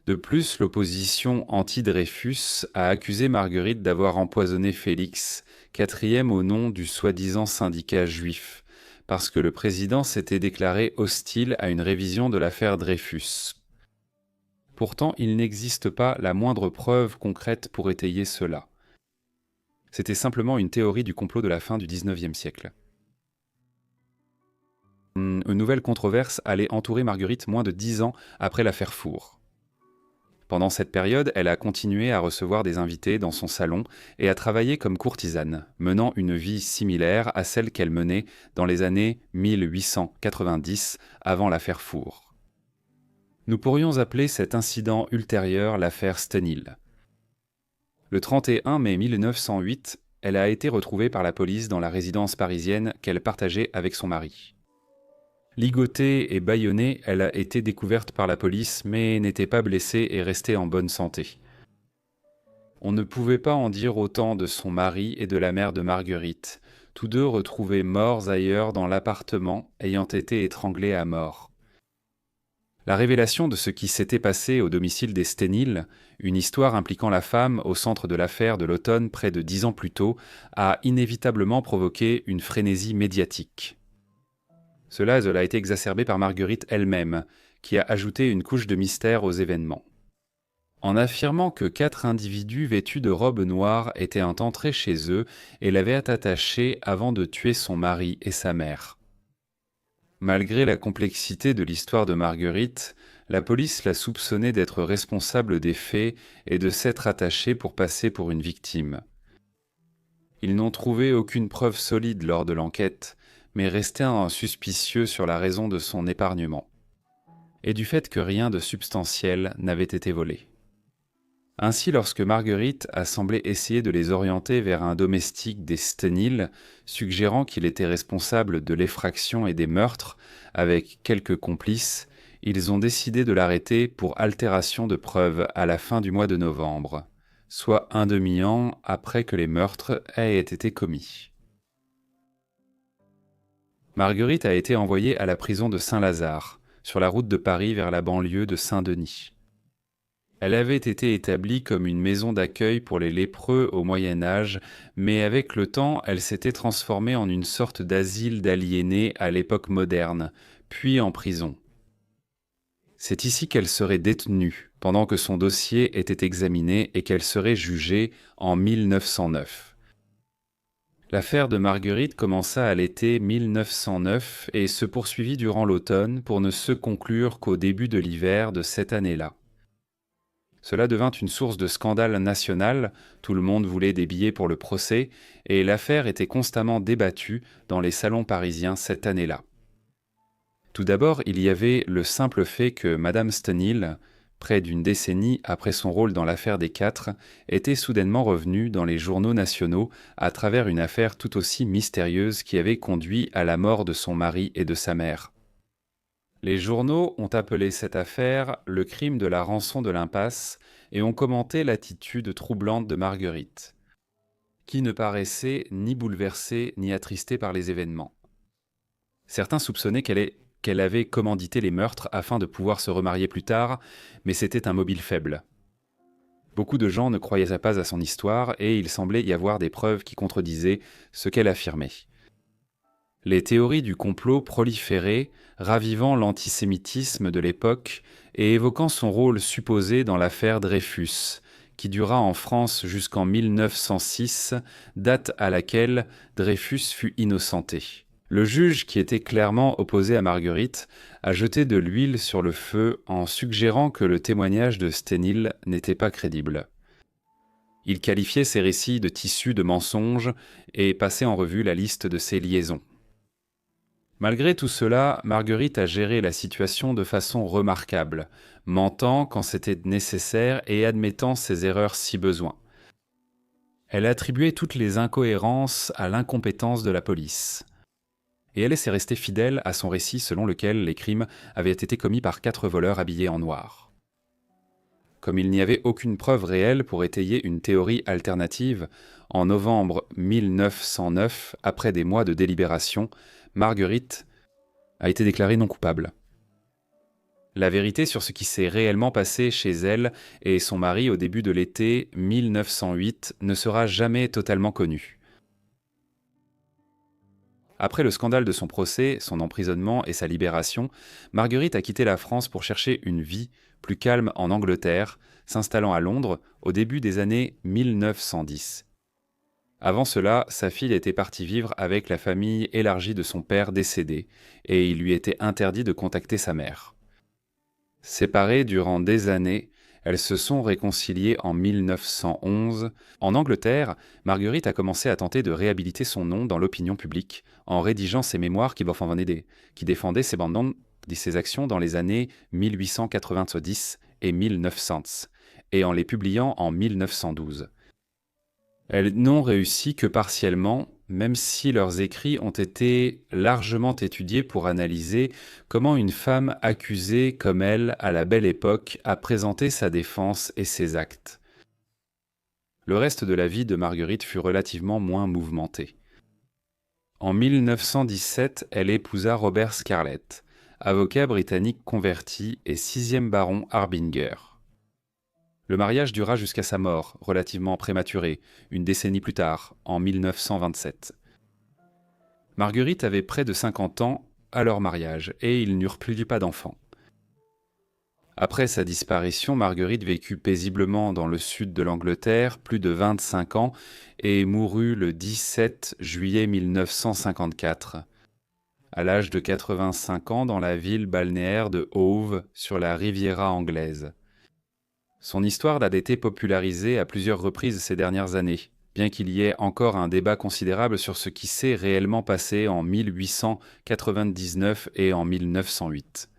De plus, l'opposition anti-Dreyfus a accusé Marguerite d'avoir empoisonné Félix, quatrième au nom du soi-disant syndicat juif, parce que le président s'était déclaré hostile à une révision de l'affaire Dreyfus. Pourtant, il n'existe pas la moindre preuve concrète pour étayer cela. C'était simplement une théorie du complot de la fin du XIXe siècle. Une nouvelle controverse allait entourer Marguerite moins de 10 ans après l'affaire Four. Pendant cette période, elle a continué à recevoir des invités dans son salon et à travailler comme courtisane, menant une vie similaire à celle qu'elle menait dans les années 1890, avant l'affaire Four. Nous pourrions appeler cet incident ultérieur l'affaire Stenil. Le 31 mai 1908, elle a été retrouvée par la police dans la résidence parisienne qu'elle partageait avec son mari. Ligotée et bâillonnée, elle a été découverte par la police, mais n'était pas blessée et restait en bonne santé. On ne pouvait pas en dire autant de son mari et de la mère de Marguerite, tous deux retrouvés morts ailleurs dans l'appartement, ayant été étranglés à mort. La révélation de ce qui s'était passé au domicile des Stenil, une histoire impliquant la femme au centre de l'affaire de l'automne près de 10 ans plus tôt, a inévitablement provoqué une frénésie médiatique. Cela a été exacerbé par Marguerite elle-même, qui a ajouté une couche de mystère aux événements. En affirmant que 4 individus vêtus de robes noires étaient entrés chez eux et l'avaient attachée avant de tuer son mari et sa mère. Malgré la complexité de l'histoire de Marguerite, la police l'a soupçonnée d'être responsable des faits et de s'être attachée pour passer pour une victime. Ils n'ont trouvé aucune preuve solide lors de l'enquête, mais restaient suspicieux sur la raison de son épargnement, et du fait que rien de substantiel n'avait été volé. Ainsi, lorsque Marguerite a semblé essayer de les orienter vers un domestique des Stenil, suggérant qu'il était responsable de l'effraction et des meurtres, avec quelques complices, ils ont décidé de l'arrêter pour altération de preuves à la fin du mois de novembre, soit un demi-an après que les meurtres aient été commis. Marguerite a été envoyée à la prison de Saint-Lazare, sur la route de Paris vers la banlieue de Saint-Denis. Elle avait été établie comme une maison d'accueil pour les lépreux au Moyen Âge, mais avec le temps, elle s'était transformée en une sorte d'asile d'aliénés à l'époque moderne, puis en prison. C'est ici qu'elle serait détenue, pendant que son dossier était examiné et qu'elle serait jugée en 1909. L'affaire de Marguerite commença à l'été 1909 et se poursuivit durant l'automne pour ne se conclure qu'au début de l'hiver de cette année-là. Cela devint une source de scandale national, tout le monde voulait des billets pour le procès, et l'affaire était constamment débattue dans les salons parisiens cette année-là. Tout d'abord, il y avait le simple fait que Madame Stenil, près d'une décennie après son rôle dans l'affaire des 4, était soudainement revenue dans les journaux nationaux à travers une affaire tout aussi mystérieuse qui avait conduit à la mort de son mari et de sa mère. Les journaux ont appelé cette affaire le crime de la rançon de l'impasse et ont commenté l'attitude troublante de Marguerite, qui ne paraissait ni bouleversée ni attristée par les événements. Certains soupçonnaient qu'elle avait commandité les meurtres afin de pouvoir se remarier plus tard, mais c'était un mobile faible. Beaucoup de gens ne croyaient pas à son histoire et il semblait y avoir des preuves qui contredisaient ce qu'elle affirmait. Les théories du complot proliféraient, ravivant l'antisémitisme de l'époque et évoquant son rôle supposé dans l'affaire Dreyfus, qui dura en France jusqu'en 1906, date à laquelle Dreyfus fut innocenté. Le juge, qui était clairement opposé à Marguerite, a jeté de l'huile sur le feu en suggérant que le témoignage de Stenil n'était pas crédible. Il qualifiait ses récits de tissus de mensonges et passait en revue la liste de ses liaisons. Malgré tout cela, Marguerite a géré la situation de façon remarquable, mentant quand c'était nécessaire et admettant ses erreurs si besoin. Elle attribuait toutes les incohérences à l'incompétence de la police. Et elle s'est restée fidèle à son récit selon lequel les crimes avaient été commis par 4 voleurs habillés en noir. Comme il n'y avait aucune preuve réelle pour étayer une théorie alternative, en novembre 1909, après des mois de délibération, Marguerite a été déclarée non coupable. La vérité sur ce qui s'est réellement passé chez elle et son mari au début de l'été 1908 ne sera jamais totalement connue. Après le scandale de son procès, son emprisonnement et sa libération, Marguerite a quitté la France pour chercher une vie plus calme en Angleterre, s'installant à Londres au début des années 1910. Avant cela, sa fille était partie vivre avec la famille élargie de son père décédé, et il lui était interdit de contacter sa mère. Séparées durant des années, elles se sont réconciliées en 1911. En Angleterre, Marguerite a commencé à tenter de réhabiliter son nom dans l'opinion publique en rédigeant ses mémoires qui défendaient ses actions dans les années 1890 et 1900, et en les publiant en 1912. Elles n'ont réussi que partiellement, même si leurs écrits ont été largement étudiés pour analyser comment une femme accusée comme elle, à la Belle Époque, a présenté sa défense et ses actes. Le reste de la vie de Marguerite fut relativement moins mouvementé. En 1917, elle épousa Robert Scarlett, avocat britannique converti et 6e baron Harbinger. Le mariage dura jusqu'à sa mort, relativement prématurée, une décennie plus tard, en 1927. Marguerite avait près de 50 ans à leur mariage, et ils n'eurent plus pas d'enfants. Après sa disparition, Marguerite vécut paisiblement dans le sud de l'Angleterre plus de 25 ans et mourut le 17 juillet 1954, à l'âge de 85 ans dans la ville balnéaire de Hove, sur la Riviera anglaise. Son histoire a été popularisée à plusieurs reprises ces dernières années, bien qu'il y ait encore un débat considérable sur ce qui s'est réellement passé en 1899 et en 1908.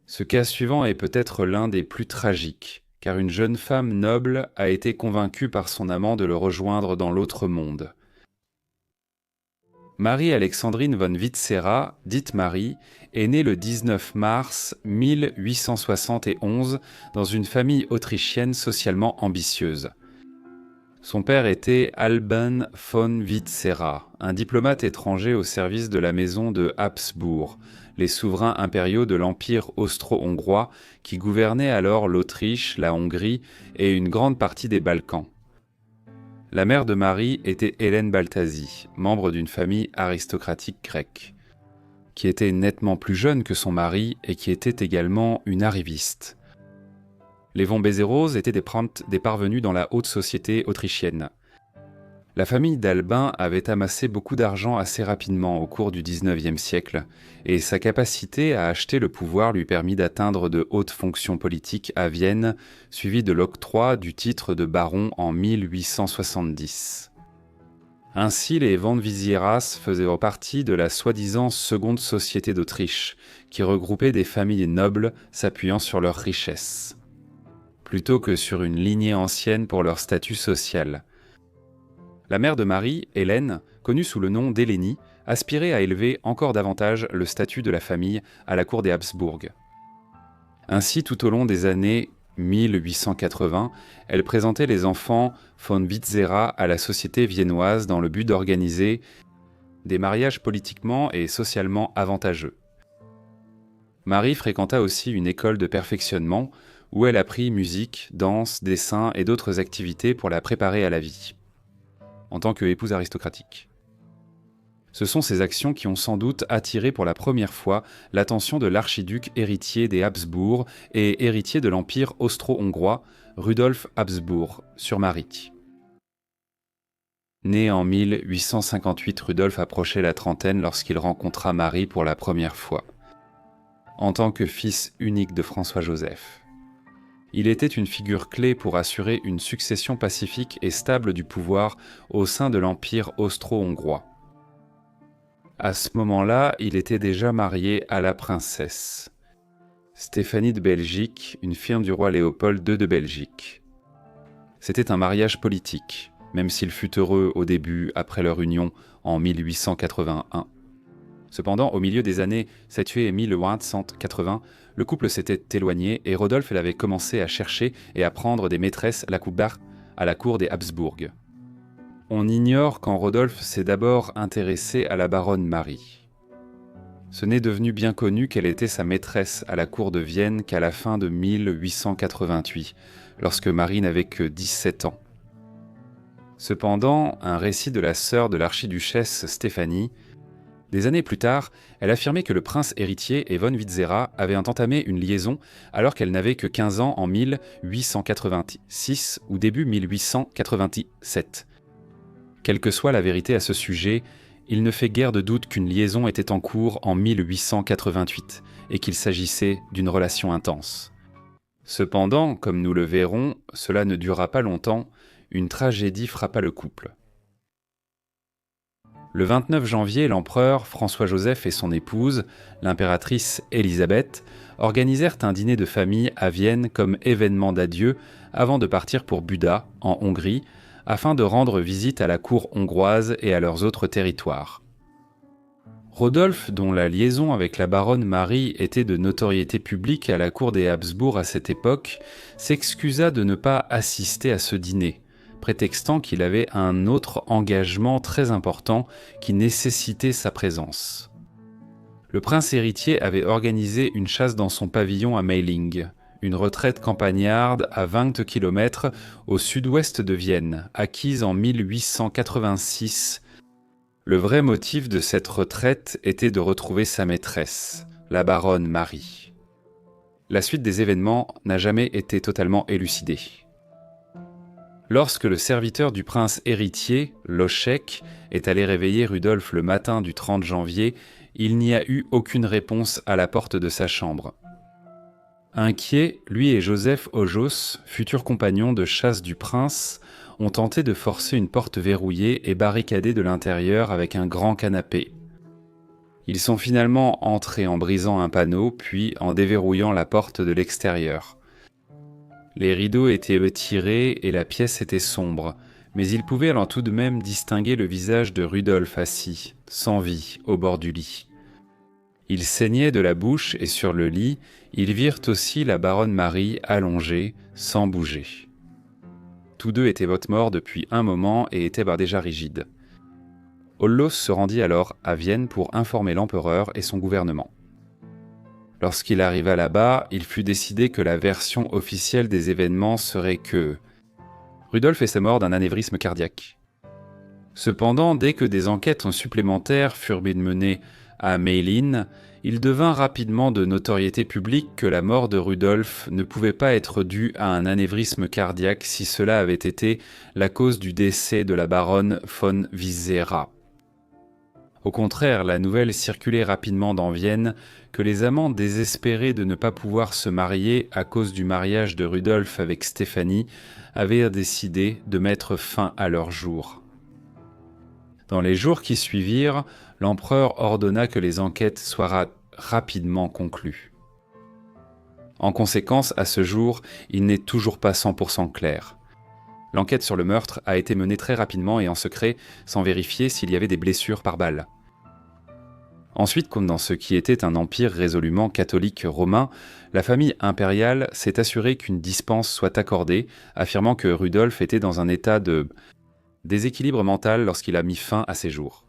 Ce cas suivant est peut-être l'un des plus tragiques, car une jeune femme noble a été convaincue par son amant de le rejoindre dans l'autre monde. Marie-Alexandrine von Witzera, dite Marie, est née le 19 mars 1871 dans une famille autrichienne socialement ambitieuse. Son père était Alban von Witzera, un diplomate étranger au service de la maison de Habsbourg, les souverains impériaux de l'Empire austro-hongrois qui gouvernaient alors l'Autriche, la Hongrie et une grande partie des Balkans. La mère de Marie était Hélène Baltasi, membre d'une famille aristocratique grecque, qui était nettement plus jeune que son mari et qui était également une arriviste. Les von Bezéros étaient des parvenus dans la haute société autrichienne. La famille d'Albin avait amassé beaucoup d'argent assez rapidement au cours du XIXe siècle, et sa capacité à acheter le pouvoir lui permit d'atteindre de hautes fonctions politiques à Vienne, suivi de l'octroi du titre de baron en 1870. Ainsi, les von Vizieras faisaient partie de la soi-disant seconde société d'Autriche, qui regroupait des familles nobles s'appuyant sur leurs richesses, plutôt que sur une lignée ancienne pour leur statut social. La mère de Marie, Hélène, connue sous le nom d'Hélénie, aspirait à élever encore davantage le statut de la famille à la cour des Habsbourg. Ainsi, tout au long des années 1880, elle présentait les enfants von Witzera à la société viennoise dans le but d'organiser des mariages politiquement et socialement avantageux. Marie fréquenta aussi une école de perfectionnement où elle apprit musique, danse, dessin et d'autres activités pour la préparer à la vie en tant qu'épouse aristocratique. Ce sont ces actions qui ont sans doute attiré pour la première fois l'attention de l'archiduc héritier des Habsbourg et héritier de l'Empire austro-hongrois, Rudolf Habsbourg, sur Marie. Né en 1858, Rudolf approchait la trentaine lorsqu'il rencontra Marie pour la première fois, en tant que fils unique de François-Joseph. Il était une figure clé pour assurer une succession pacifique et stable du pouvoir au sein de l'Empire austro-hongrois. À ce moment-là, il était déjà marié à la princesse Stéphanie de Belgique, une fille du roi Léopold II de Belgique. C'était un mariage politique, même s'il fut heureux au début après leur union en 1881. Cependant, au milieu des années 1880, le couple s'était éloigné et Rodolphe avait commencé à chercher et à prendre des maîtresses à la cour des Habsbourg. On ignore quand Rodolphe s'est d'abord intéressé à la baronne Marie. Ce n'est devenu bien connu qu'elle était sa maîtresse à la cour de Vienne qu'à la fin de 1888, lorsque Marie n'avait que 17 ans. Cependant, un récit de la sœur de l'archiduchesse Stéphanie, des années plus tard, elle affirmait que le prince héritier et von Witzera avaient entamé une liaison alors qu'elle n'avait que 15 ans en 1886 ou début 1897. Quelle que soit la vérité à ce sujet, il ne fait guère de doute qu'une liaison était en cours en 1888 et qu'il s'agissait d'une relation intense. Cependant, comme nous le verrons, cela ne dura pas longtemps, une tragédie frappa le couple. Le 29 janvier, l'empereur François-Joseph et son épouse, l'impératrice Élisabeth, organisèrent un dîner de famille à Vienne comme événement d'adieu avant de partir pour Buda, en Hongrie, afin de rendre visite à la cour hongroise et à leurs autres territoires. Rodolphe, dont la liaison avec la baronne Marie était de notoriété publique à la cour des Habsbourg à cette époque, s'excusa de ne pas assister à ce dîner, prétextant qu'il avait un autre engagement très important qui nécessitait sa présence. Le prince héritier avait organisé une chasse dans son pavillon à Meiling, une retraite campagnarde à 20 km au sud-ouest de Vienne, acquise en 1886. Le vrai motif de cette retraite était de retrouver sa maîtresse, la baronne Marie. La suite des événements n'a jamais été totalement élucidée. Lorsque le serviteur du prince héritier, Loschek, est allé réveiller Rudolf le matin du 30 janvier, il n'y a eu aucune réponse à la porte de sa chambre. Inquiets, lui et Joseph Ojos, futurs compagnons de chasse du prince, ont tenté de forcer une porte verrouillée et barricadée de l'intérieur avec un grand canapé. Ils sont finalement entrés en brisant un panneau, puis en déverrouillant la porte de l'extérieur. Les rideaux étaient tirés et la pièce était sombre, mais ils pouvaient alors tout de même distinguer le visage de Rudolf assis, sans vie, au bord du lit. Il saignait de la bouche et sur le lit, ils virent aussi la baronne Marie allongée, sans bouger. Tous deux étaient morts depuis un moment et étaient déjà rigides. Hollos se rendit alors à Vienne pour informer l'empereur et son gouvernement. Lorsqu'il arriva là-bas, il fut décidé que la version officielle des événements serait que Rudolf était mort d'un anévrisme cardiaque. Cependant, dès que des enquêtes supplémentaires furent menées à Meilin, il devint rapidement de notoriété publique que la mort de Rudolf ne pouvait pas être due à un anévrisme cardiaque si cela avait été la cause du décès de la baronne von Witzera. Au contraire, la nouvelle circulait rapidement dans Vienne que les amants désespérés de ne pas pouvoir se marier à cause du mariage de Rudolf avec Stéphanie avaient décidé de mettre fin à leur jour. Dans les jours qui suivirent, l'empereur ordonna que les enquêtes soient rapidement conclues. En conséquence, à ce jour, il n'est toujours pas 100% clair. L'enquête sur le meurtre a été menée très rapidement et en secret, sans vérifier s'il y avait des blessures par balle. Ensuite, comme dans ce qui était un empire résolument catholique romain, la famille impériale s'est assurée qu'une dispense soit accordée, affirmant que Rudolf était dans un état de déséquilibre mental lorsqu'il a mis fin à ses jours.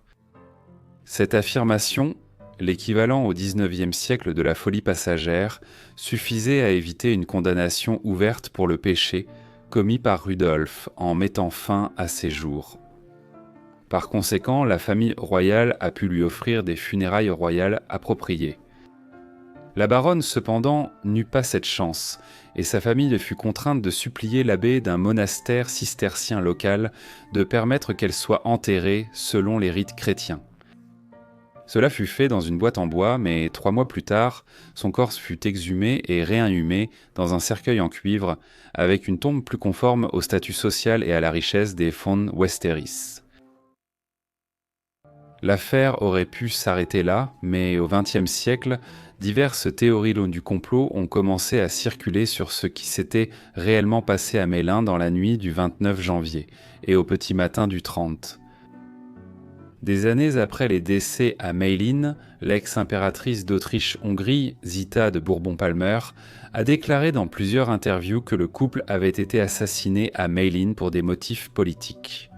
Cette affirmation, l'équivalent au XIXe siècle de la folie passagère, suffisait à éviter une condamnation ouverte pour le péché commis par Rudolf en mettant fin à ses jours. Par conséquent, la famille royale a pu lui offrir des funérailles royales appropriées. La baronne, cependant, n'eut pas cette chance, et sa famille fut contrainte de supplier l'abbé d'un monastère cistercien local de permettre qu'elle soit enterrée selon les rites chrétiens. Cela fut fait dans une boîte en bois, mais 3 mois plus tard, son corps fut exhumé et réinhumé dans un cercueil en cuivre, avec une tombe plus conforme au statut social et à la richesse des von Westeris. L'affaire aurait pu s'arrêter là, mais au XXe siècle, diverses théories du complot ont commencé à circuler sur ce qui s'était réellement passé à Mélin dans la nuit du 29 janvier et au petit matin du 30. Des années après les décès à Meilin, l'ex-impératrice d'Autriche-Hongrie, Zita de Bourbon-Palmer, a déclaré dans plusieurs interviews que le couple avait été assassiné à Meilin pour des motifs politiques.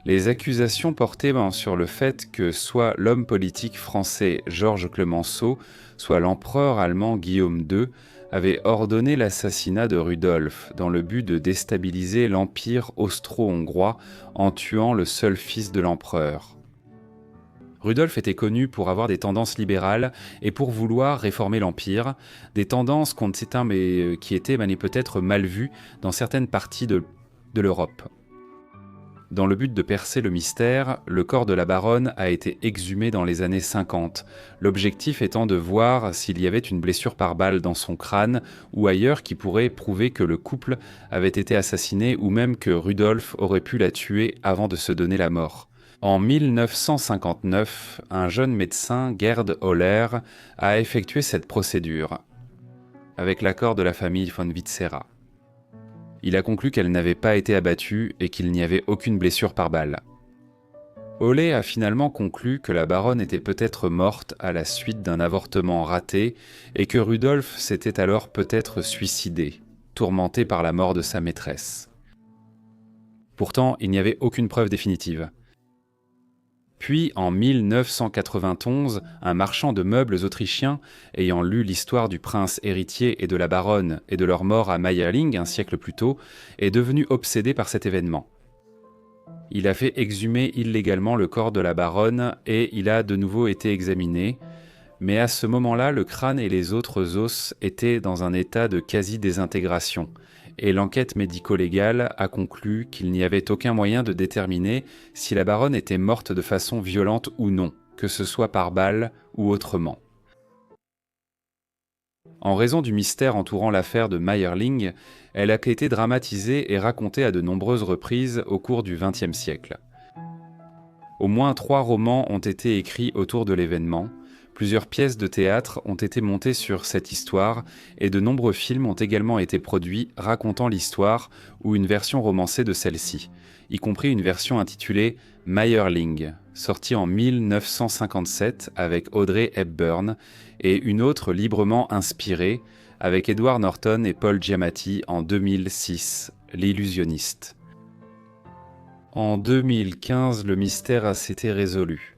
Les accusations portaient sur le fait que soit l'homme politique français Georges Clemenceau, soit l'empereur allemand Guillaume II avaient ordonné l'assassinat de Rudolf dans le but de déstabiliser l'empire austro-hongrois en tuant le seul fils de l'empereur. Rudolf était connu pour avoir des tendances libérales et pour vouloir réformer l'empire, des tendances qui étaient peut-être mal vues dans certaines parties de l'Europe. Dans le but de percer le mystère, le corps de la baronne a été exhumé dans les années 50, l'objectif étant de voir s'il y avait une blessure par balle dans son crâne ou ailleurs qui pourrait prouver que le couple avait été assassiné ou même que Rudolf aurait pu la tuer avant de se donner la mort. En 1959, un jeune médecin, Gerd Holler, a effectué cette procédure, avec l'accord de la famille von Witzera. Il a conclu qu'elle n'avait pas été abattue et qu'il n'y avait aucune blessure par balle. Holler a finalement conclu que la baronne était peut-être morte à la suite d'un avortement raté et que Rudolf s'était alors peut-être suicidé, tourmenté par la mort de sa maîtresse. Pourtant, il n'y avait aucune preuve définitive. Puis, en 1991, un marchand de meubles autrichien, ayant lu l'histoire du prince héritier et de la baronne et de leur mort à Mayerling un siècle plus tôt, est devenu obsédé par cet événement. Il a fait exhumer illégalement le corps de la baronne et il a de nouveau été examiné, mais à ce moment-là, le crâne et les autres os étaient dans un état de quasi-désintégration, et l'enquête médico-légale a conclu qu'il n'y avait aucun moyen de déterminer si la baronne était morte de façon violente ou non, que ce soit par balle ou autrement. En raison du mystère entourant l'affaire de Mayerling, elle a été dramatisée et racontée à de nombreuses reprises au cours du XXe siècle. Au moins 3 romans ont été écrits autour de l'événement, plusieurs pièces de théâtre ont été montées sur cette histoire et de nombreux films ont également été produits racontant l'histoire ou une version romancée de celle-ci, y compris une version intitulée Mayerling, sortie en 1957 avec Audrey Hepburn, et une autre librement inspirée avec Edward Norton et Paul Giamatti en 2006, L'illusionniste. En 2015, le mystère s'était résolu.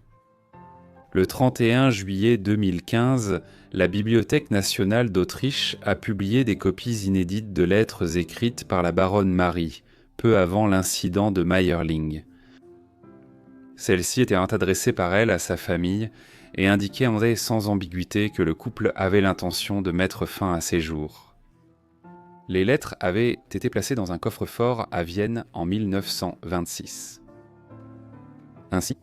Le 31 juillet 2015, la Bibliothèque nationale d'Autriche a publié des copies inédites de lettres écrites par la baronne Marie, peu avant l'incident de Mayerling. Celles-ci étaient adressées par elle à sa famille et indiquaient sans ambiguïté que le couple avait l'intention de mettre fin à ses jours. Les lettres avaient été placées dans un coffre-fort à Vienne en 1926. Ainsi,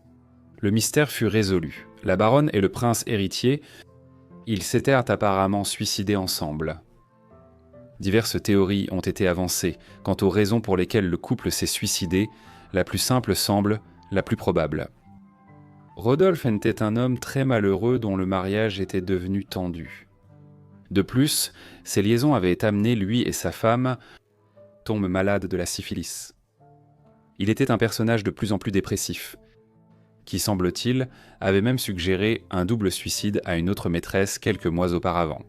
le mystère fut résolu. La baronne et le prince héritier, ils s'étaient apparemment suicidés ensemble. Diverses théories ont été avancées quant aux raisons pour lesquelles le couple s'est suicidé. La plus simple semble la plus probable. Rodolphe était un homme très malheureux dont le mariage était devenu tendu. De plus, ses liaisons avaient amené lui et sa femme tombent malades de la syphilis. Il était un personnage de plus en plus dépressif, qui, semble-t-il, avait même suggéré un double suicide à une autre maîtresse quelques mois auparavant.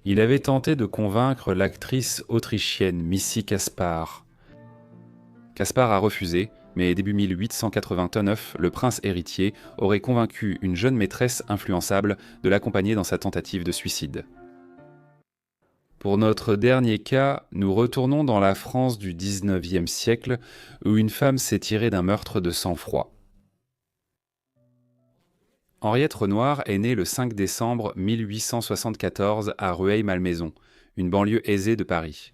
Il avait tenté de convaincre l'actrice autrichienne Missy Kaspar. Kaspar a refusé, mais début 1889, le prince héritier aurait convaincu une jeune maîtresse influençable de l'accompagner dans sa tentative de suicide. Pour notre dernier cas, nous retournons dans la France du XIXe siècle, où une femme s'est tirée d'un meurtre de sang-froid. Henriette Renoir est née le 5 décembre 1874 à Rueil-Malmaison, une banlieue aisée de Paris.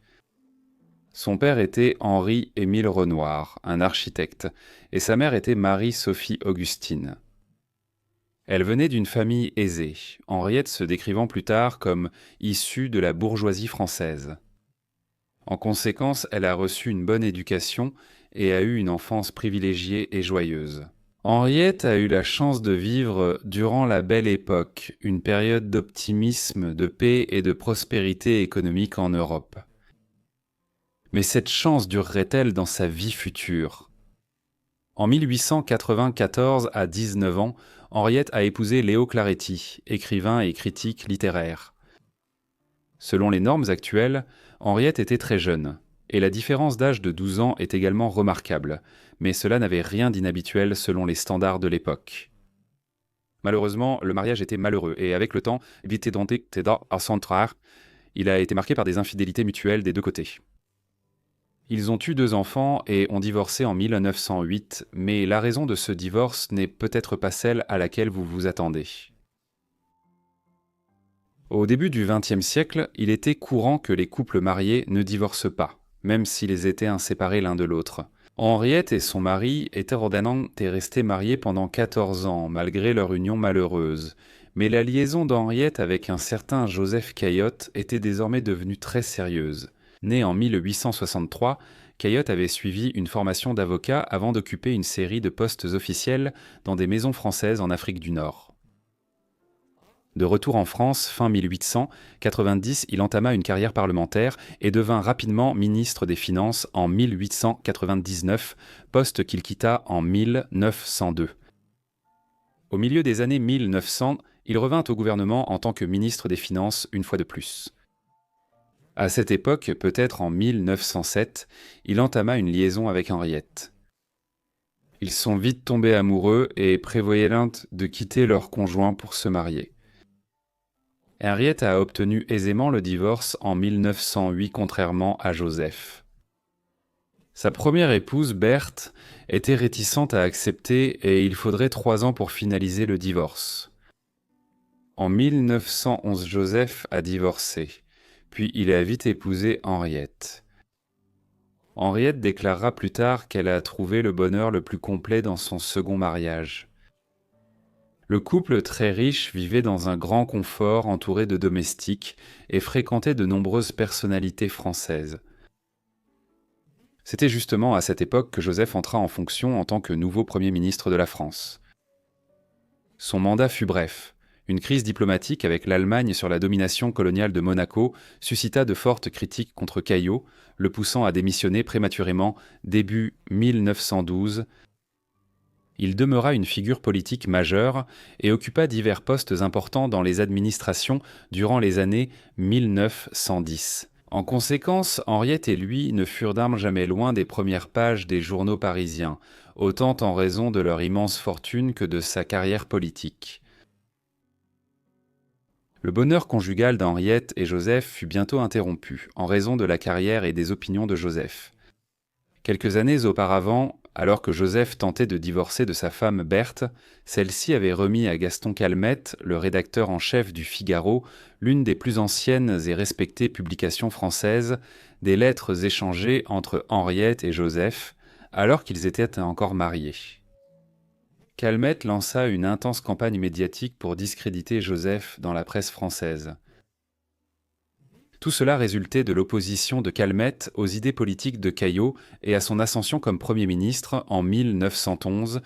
Son père était Henri-Émile Renoir, un architecte, et sa mère était Marie-Sophie Augustine. Elle venait d'une famille aisée, Henriette se décrivant plus tard comme issue de la bourgeoisie française. En conséquence, elle a reçu une bonne éducation et a eu une enfance privilégiée et joyeuse. Henriette a eu la chance de vivre durant la Belle Époque, une période d'optimisme, de paix et de prospérité économique en Europe. Mais cette chance durerait-elle dans sa vie future ? En 1894, à 19 ans, Henriette a épousé Léo Claretie, écrivain et critique littéraire. Selon les normes actuelles, Henriette était très jeune, et la différence d'âge de 12 ans est également remarquable, mais cela n'avait rien d'inhabituel selon les standards de l'époque. Malheureusement, le mariage était malheureux, et avec le temps, il a été marqué par des infidélités mutuelles des deux côtés. Ils ont eu 2 enfants et ont divorcé en 1908, mais la raison de ce divorce n'est peut-être pas celle à laquelle vous vous attendez. Au début du XXe siècle, il était courant que les couples mariés ne divorcent pas, même s'ils étaient inséparés l'un de l'autre. Henriette et son mari étaient restés mariés pendant 14 ans, malgré leur union malheureuse. Mais la liaison d'Henriette avec un certain Joseph Cayotte était désormais devenue très sérieuse. Né en 1863, Cayotte avait suivi une formation d'avocat avant d'occuper une série de postes officiels dans des maisons françaises en Afrique du Nord. De retour en France, fin 1890, il entama une carrière parlementaire et devint rapidement ministre des Finances en 1899, poste qu'il quitta en 1902. Au milieu des années 1900, il revint au gouvernement en tant que ministre des Finances une fois de plus. À cette époque, peut-être en 1907, il entama une liaison avec Henriette. Ils sont vite tombés amoureux et prévoyaient l'un de quitter leur conjoint pour se marier. Henriette a obtenu aisément le divorce en 1908 contrairement à Joseph. Sa première épouse, Berthe, était réticente à accepter et il faudrait 3 ans pour finaliser le divorce. En 1911, Joseph a divorcé. Puis il a vite épousé Henriette. Henriette déclarera plus tard qu'elle a trouvé le bonheur le plus complet dans son second mariage. Le couple très riche vivait dans un grand confort entouré de domestiques et fréquentait de nombreuses personnalités françaises. C'était justement à cette époque que Joseph entra en fonction en tant que nouveau Premier ministre de la France. Son mandat fut bref. Une crise diplomatique avec l'Allemagne sur la domination coloniale de Monaco suscita de fortes critiques contre Caillaux, le poussant à démissionner prématurément début 1912. Il demeura une figure politique majeure et occupa divers postes importants dans les administrations durant les années 1910. En conséquence, Henriette et lui ne furent d'armes jamais loin des premières pages des journaux parisiens, autant en raison de leur immense fortune que de sa carrière politique. Le bonheur conjugal d'Henriette et Joseph fut bientôt interrompu, en raison de la carrière et des opinions de Joseph. Quelques années auparavant, alors que Joseph tentait de divorcer de sa femme Berthe, celle-ci avait remis à Gaston Calmette, le rédacteur en chef du Figaro, l'une des plus anciennes et respectées publications françaises, des lettres échangées entre Henriette et Joseph, alors qu'ils étaient encore mariés. Calmette lança une intense campagne médiatique pour discréditer Joseph dans la presse française. Tout cela résultait de l'opposition de Calmette aux idées politiques de Caillaux et à son ascension comme Premier ministre en 1911.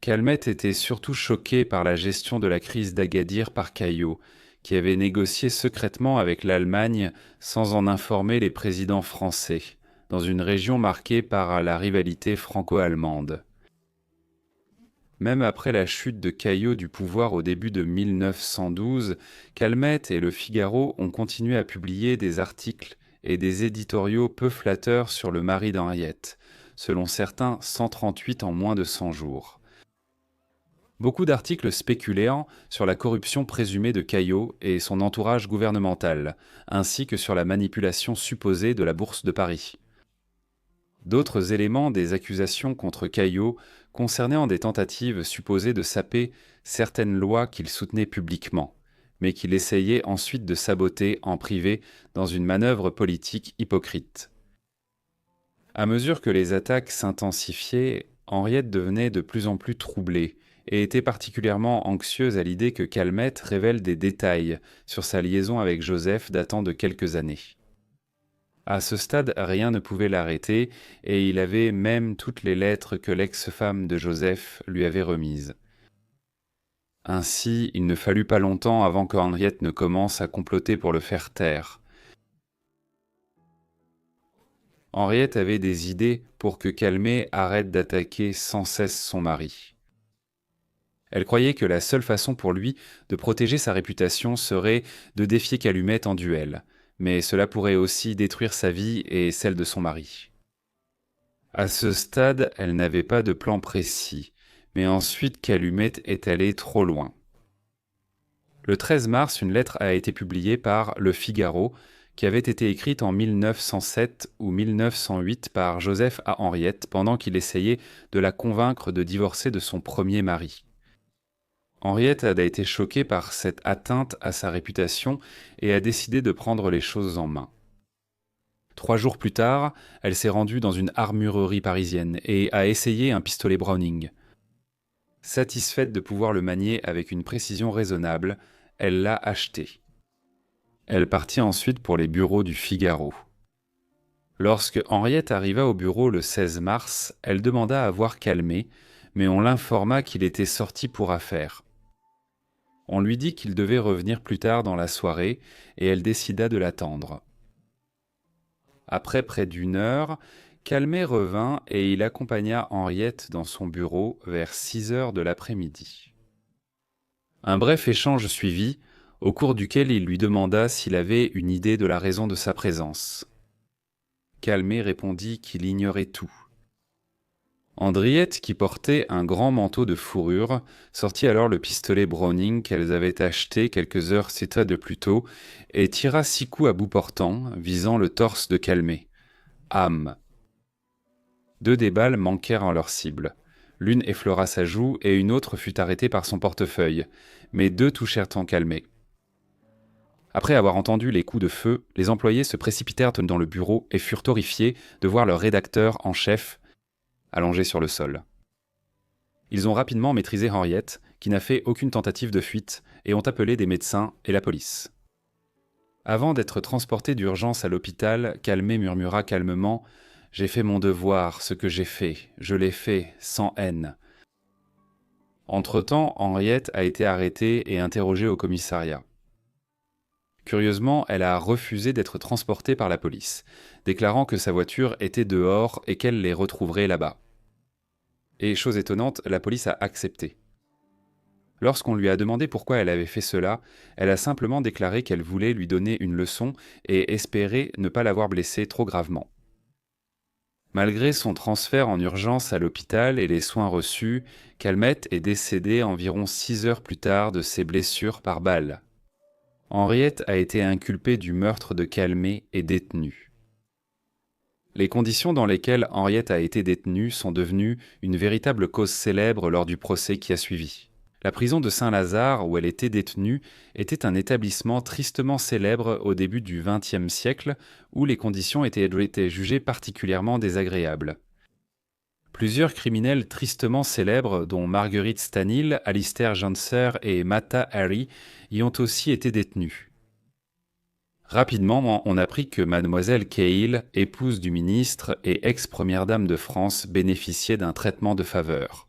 Calmette était surtout choqué par la gestion de la crise d'Agadir par Caillaux, qui avait négocié secrètement avec l'Allemagne sans en informer les présidents français, dans une région marquée par la rivalité franco-allemande. Même après la chute de Caillaux du pouvoir au début de 1912, Calmette et Le Figaro ont continué à publier des articles et des éditoriaux peu flatteurs sur le mari d'Henriette, selon certains 138 en moins de 100 jours. Beaucoup d'articles spéculant sur la corruption présumée de Caillaux et son entourage gouvernemental, ainsi que sur la manipulation supposée de la Bourse de Paris. D'autres éléments des accusations contre Caillaux concernaient des tentatives supposées de saper certaines lois qu'il soutenait publiquement, mais qu'il essayait ensuite de saboter en privé dans une manœuvre politique hypocrite. À mesure que les attaques s'intensifiaient, Henriette devenait de plus en plus troublée et était particulièrement anxieuse à l'idée que Calmette révèle des détails sur sa liaison avec Joseph datant de quelques années. À ce stade, rien ne pouvait l'arrêter, et il avait même toutes les lettres que l'ex-femme de Joseph lui avait remises. Ainsi, il ne fallut pas longtemps avant qu'Henriette ne commence à comploter pour le faire taire. Henriette avait des idées pour que Calmet arrête d'attaquer sans cesse son mari. Elle croyait que la seule façon pour lui de protéger sa réputation serait de défier Calumette en duel, mais cela pourrait aussi détruire sa vie et celle de son mari. À ce stade, elle n'avait pas de plan précis, mais ensuite Calumette est allé trop loin. Le 13 mars, une lettre a été publiée par Le Figaro, qui avait été écrite en 1907 ou 1908 par Joseph à Henriette pendant qu'il essayait de la convaincre de divorcer de son premier mari. Henriette a été choquée par cette atteinte à sa réputation et a décidé de prendre les choses en main. 3 jours plus tard, elle s'est rendue dans une armurerie parisienne et a essayé un pistolet Browning. Satisfaite de pouvoir le manier avec une précision raisonnable, elle l'a acheté. Elle partit ensuite pour les bureaux du Figaro. Lorsque Henriette arriva au bureau le 16 mars, elle demanda à voir Calmet, mais on l'informa qu'il était sorti pour affaires. On lui dit qu'il devait revenir plus tard dans la soirée, et elle décida de l'attendre. Après près d'une heure, Calmet revint et il accompagna Henriette dans son bureau vers 6 heures de l'après-midi. Un bref échange suivit, au cours duquel il lui demanda s'il avait une idée de la raison de sa présence. Calmet répondit qu'il ignorait tout. Henriette, qui portait un grand manteau de fourrure, sortit alors le pistolet Browning qu'elles avaient acheté quelques heures de plus tôt et tira 6 coups à bout portant, visant le torse de Calmet. Âme. 2 des balles manquèrent en leur cible. L'une effleura sa joue et une autre fut arrêtée par son portefeuille, mais 2 touchèrent en Calmet. Après avoir entendu les coups de feu, les employés se précipitèrent dans le bureau et furent horrifiés de voir leur rédacteur en chef allongé sur le sol. Ils ont rapidement maîtrisé Henriette, qui n'a fait aucune tentative de fuite, et ont appelé des médecins et la police. Avant d'être transporté d'urgence à l'hôpital, Calmet murmura calmement « J'ai fait mon devoir, ce que j'ai fait, je l'ai fait, sans haine ». Entre-temps, Henriette a été arrêtée et interrogée au commissariat. Curieusement, elle a refusé d'être transportée par la police, déclarant que sa voiture était dehors et qu'elle les retrouverait là-bas. Et chose étonnante, la police a accepté. Lorsqu'on lui a demandé pourquoi elle avait fait cela, elle a simplement déclaré qu'elle voulait lui donner une leçon et espérait ne pas l'avoir blessée trop gravement. Malgré son transfert en urgence à l'hôpital et les soins reçus, Calmette est décédée environ 6 heures plus tard de ses blessures par balle. Henriette a été inculpée du meurtre de Calmet et détenue. Les conditions dans lesquelles Henriette a été détenue sont devenues une véritable cause célèbre lors du procès qui a suivi. La prison de Saint-Lazare, où elle était détenue, était un établissement tristement célèbre au début du XXe siècle, où les conditions étaient jugées particulièrement désagréables. Plusieurs criminels tristement célèbres, dont Marguerite Stanil, Alistair Janser et Mata Hari, y ont aussi été détenus. Rapidement, on apprit que mademoiselle Cahill, épouse du ministre et ex-première dame de France, bénéficiait d'un traitement de faveur.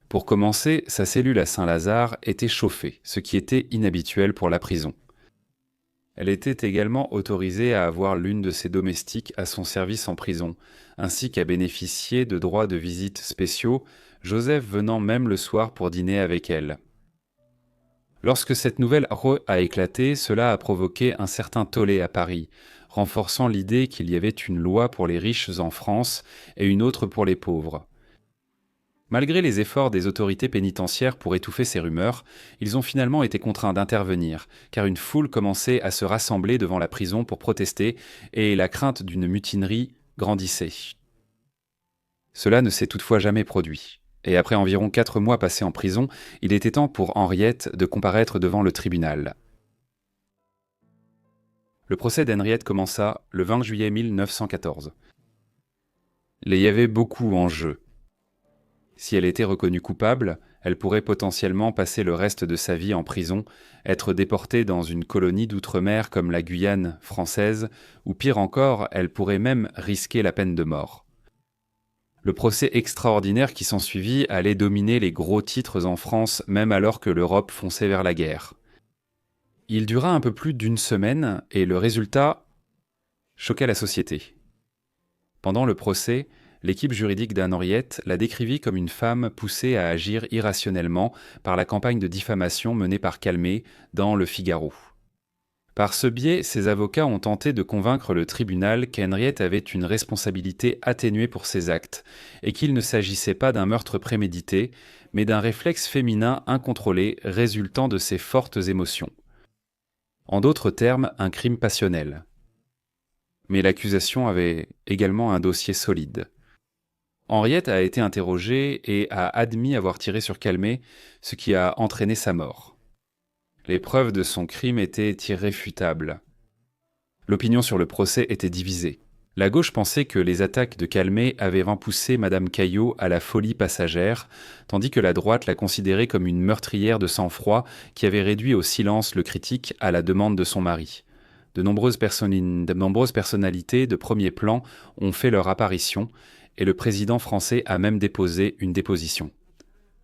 Pour commencer, sa cellule à Saint-Lazare était chauffée, ce qui était inhabituel pour la prison. Elle était également autorisée à avoir l'une de ses domestiques à son service en prison, ainsi qu'à bénéficier de droits de visite spéciaux, Joseph venant même le soir pour dîner avec elle. Lorsque cette nouvelle a éclaté, cela a provoqué un certain tollé à Paris, renforçant l'idée qu'il y avait une loi pour les riches en France et une autre pour les pauvres. Malgré les efforts des autorités pénitentiaires pour étouffer ces rumeurs, ils ont finalement été contraints d'intervenir, car une foule commençait à se rassembler devant la prison pour protester et la crainte d'une mutinerie grandissait. Cela ne s'est toutefois jamais produit. Et après environ 4 mois passés en prison, il était temps pour Henriette de comparaître devant le tribunal. Le procès d'Henriette commença le 20 juillet 1914. Il y avait beaucoup en jeu. Si elle était reconnue coupable, elle pourrait potentiellement passer le reste de sa vie en prison, être déportée dans une colonie d'outre-mer comme la Guyane française, ou pire encore, elle pourrait même risquer la peine de mort. Le procès extraordinaire qui s'ensuivit allait dominer les gros titres en France, même alors que l'Europe fonçait vers la guerre. Il dura un peu plus d'une semaine, et le résultat choqua la société. Pendant le procès, l'équipe juridique d'Anne-Henriette la décrivit comme une femme poussée à agir irrationnellement par la campagne de diffamation menée par Calmet dans Le Figaro. Par ce biais, ses avocats ont tenté de convaincre le tribunal qu'Henriette avait une responsabilité atténuée pour ses actes, et qu'il ne s'agissait pas d'un meurtre prémédité, mais d'un réflexe féminin incontrôlé résultant de ses fortes émotions. En d'autres termes, un crime passionnel. Mais l'accusation avait également un dossier solide. Henriette a été interrogée et a admis avoir tiré sur Calmet, ce qui a entraîné sa mort. Les preuves de son crime étaient irréfutables. L'opinion sur le procès était divisée. La gauche pensait que les attaques de Calmet avaient poussé Madame Caillot à la folie passagère, tandis que la droite la considérait comme une meurtrière de sang-froid qui avait réduit au silence le critique à la demande de son mari. De nombreuses personnalités de premier plan ont fait leur apparition, et le président français a même déposé une déposition.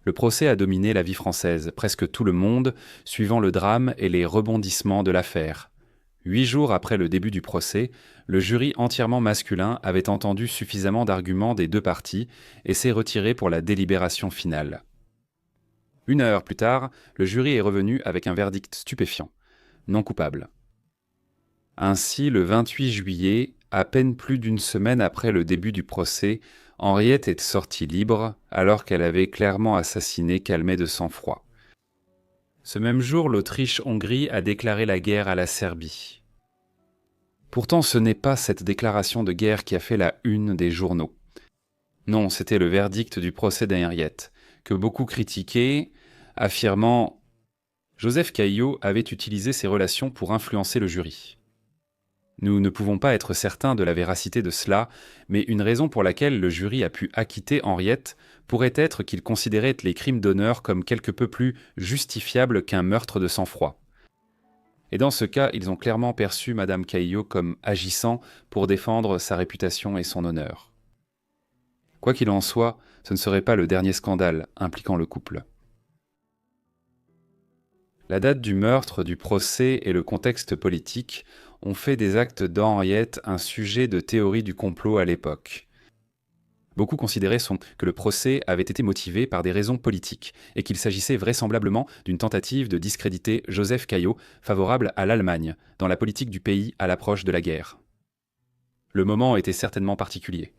Le procès a dominé la vie française, presque tout le monde, suivant le drame et les rebondissements de l'affaire. 8 jours après le début du procès, le jury entièrement masculin avait entendu suffisamment d'arguments des deux parties et s'est retiré pour la délibération finale. 1 heure plus tard, le jury est revenu avec un verdict stupéfiant, non coupable. Ainsi, le 28 juillet, à peine plus d'une semaine après le début du procès, Henriette est sortie libre, alors qu'elle avait clairement assassiné Calmet de sang-froid. Ce même jour, l'Autriche-Hongrie a déclaré la guerre à la Serbie. Pourtant, ce n'est pas cette déclaration de guerre qui a fait la une des journaux. Non, c'était le verdict du procès d'Henriette, que beaucoup critiquaient, affirmant « Joseph Caillot avait utilisé ses relations pour influencer le jury ». Nous ne pouvons pas être certains de la véracité de cela, mais une raison pour laquelle le jury a pu acquitter Henriette pourrait être qu'il considérait les crimes d'honneur comme quelque peu plus justifiables qu'un meurtre de sang-froid. Et dans ce cas, ils ont clairement perçu Madame Caillot comme agissant pour défendre sa réputation et son honneur. Quoi qu'il en soit, ce ne serait pas le dernier scandale impliquant le couple. La date du meurtre, du procès et le contexte politique ont fait des actes d'Henriette un sujet de théorie du complot à l'époque. Beaucoup considéraient que le procès avait été motivé par des raisons politiques et qu'il s'agissait vraisemblablement d'une tentative de discréditer Joseph Caillot, favorable à l'Allemagne, dans la politique du pays à l'approche de la guerre. Le moment était certainement particulier.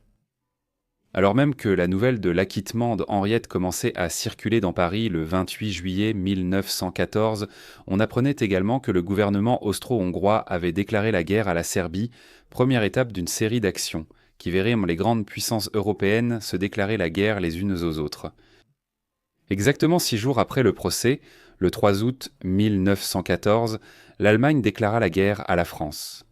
Alors même que la nouvelle de l'acquittement d'Henriette commençait à circuler dans Paris le 28 juillet 1914, on apprenait également que le gouvernement austro-hongrois avait déclaré la guerre à la Serbie, première étape d'une série d'actions, qui verraient les grandes puissances européennes se déclarer la guerre les unes aux autres. Exactement 6 jours après le procès, le 3 août 1914, l'Allemagne déclara la guerre à la France.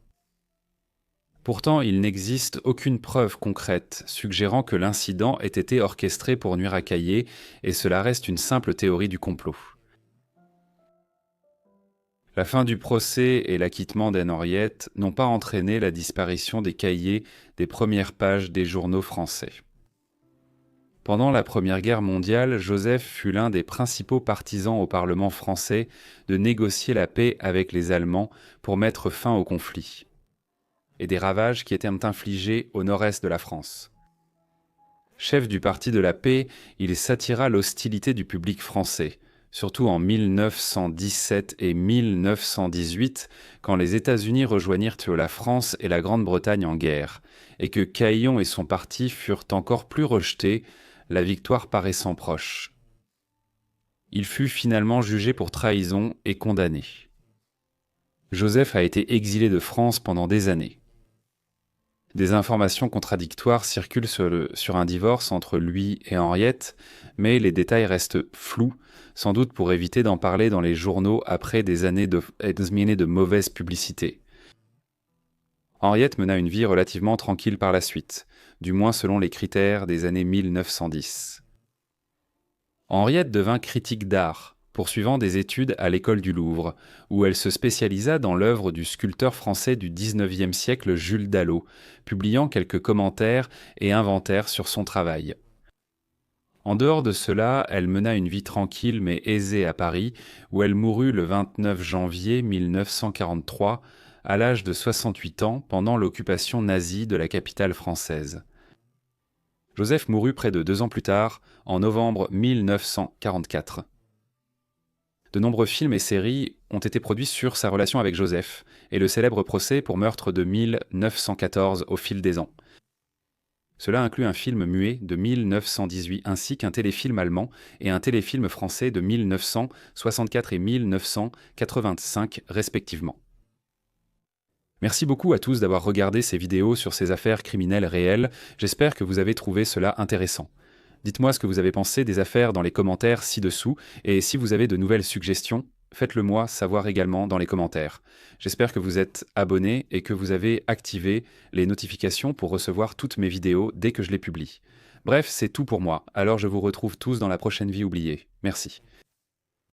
Pourtant, il n'existe aucune preuve concrète suggérant que l'incident ait été orchestré pour nuire à Caillé, et cela reste une simple théorie du complot. La fin du procès et l'acquittement d'Henriette n'ont pas entraîné la disparition des cahiers des premières pages des journaux français. Pendant la Première Guerre mondiale, Joseph fut l'un des principaux partisans au Parlement français de négocier la paix avec les Allemands pour mettre fin au conflit et des ravages qui étaient infligés au nord-est de la France. Chef du Parti de la Paix, il s'attira l'hostilité du public français, surtout en 1917 et 1918, quand les États-Unis rejoignirent la France et la Grande-Bretagne en guerre, et que Caillon et son parti furent encore plus rejetés, la victoire paraissant proche. Il fut finalement jugé pour trahison et condamné. Joseph a été exilé de France pendant des années. Des informations contradictoires circulent sur un divorce entre lui et Henriette, mais les détails restent flous, sans doute pour éviter d'en parler dans les journaux après des années de mauvaise publicité. Henriette mena une vie relativement tranquille par la suite, du moins selon les critères des années 1910. Henriette devint critique d'art, poursuivant des études à l'école du Louvre, où elle se spécialisa dans l'œuvre du sculpteur français du XIXe siècle Jules Dallot, publiant quelques commentaires et inventaires sur son travail. En dehors de cela, elle mena une vie tranquille mais aisée à Paris, où elle mourut le 29 janvier 1943, à l'âge de 68 ans, pendant l'occupation nazie de la capitale française. Joseph mourut près de 2 ans plus tard, en novembre 1944. De nombreux films et séries ont été produits sur sa relation avec Joseph, et le célèbre procès pour meurtre de 1914 au fil des ans. Cela inclut un film muet de 1918 ainsi qu'un téléfilm allemand et un téléfilm français de 1964 et 1985 respectivement. Merci beaucoup à tous d'avoir regardé ces vidéos sur ces affaires criminelles réelles, j'espère que vous avez trouvé cela intéressant. Dites-moi ce que vous avez pensé des affaires dans les commentaires ci-dessous, et si vous avez de nouvelles suggestions, faites-le moi savoir également dans les commentaires. J'espère que vous êtes abonnés et que vous avez activé les notifications pour recevoir toutes mes vidéos dès que je les publie. Bref, c'est tout pour moi, alors je vous retrouve tous dans la prochaine vie oubliée. Merci.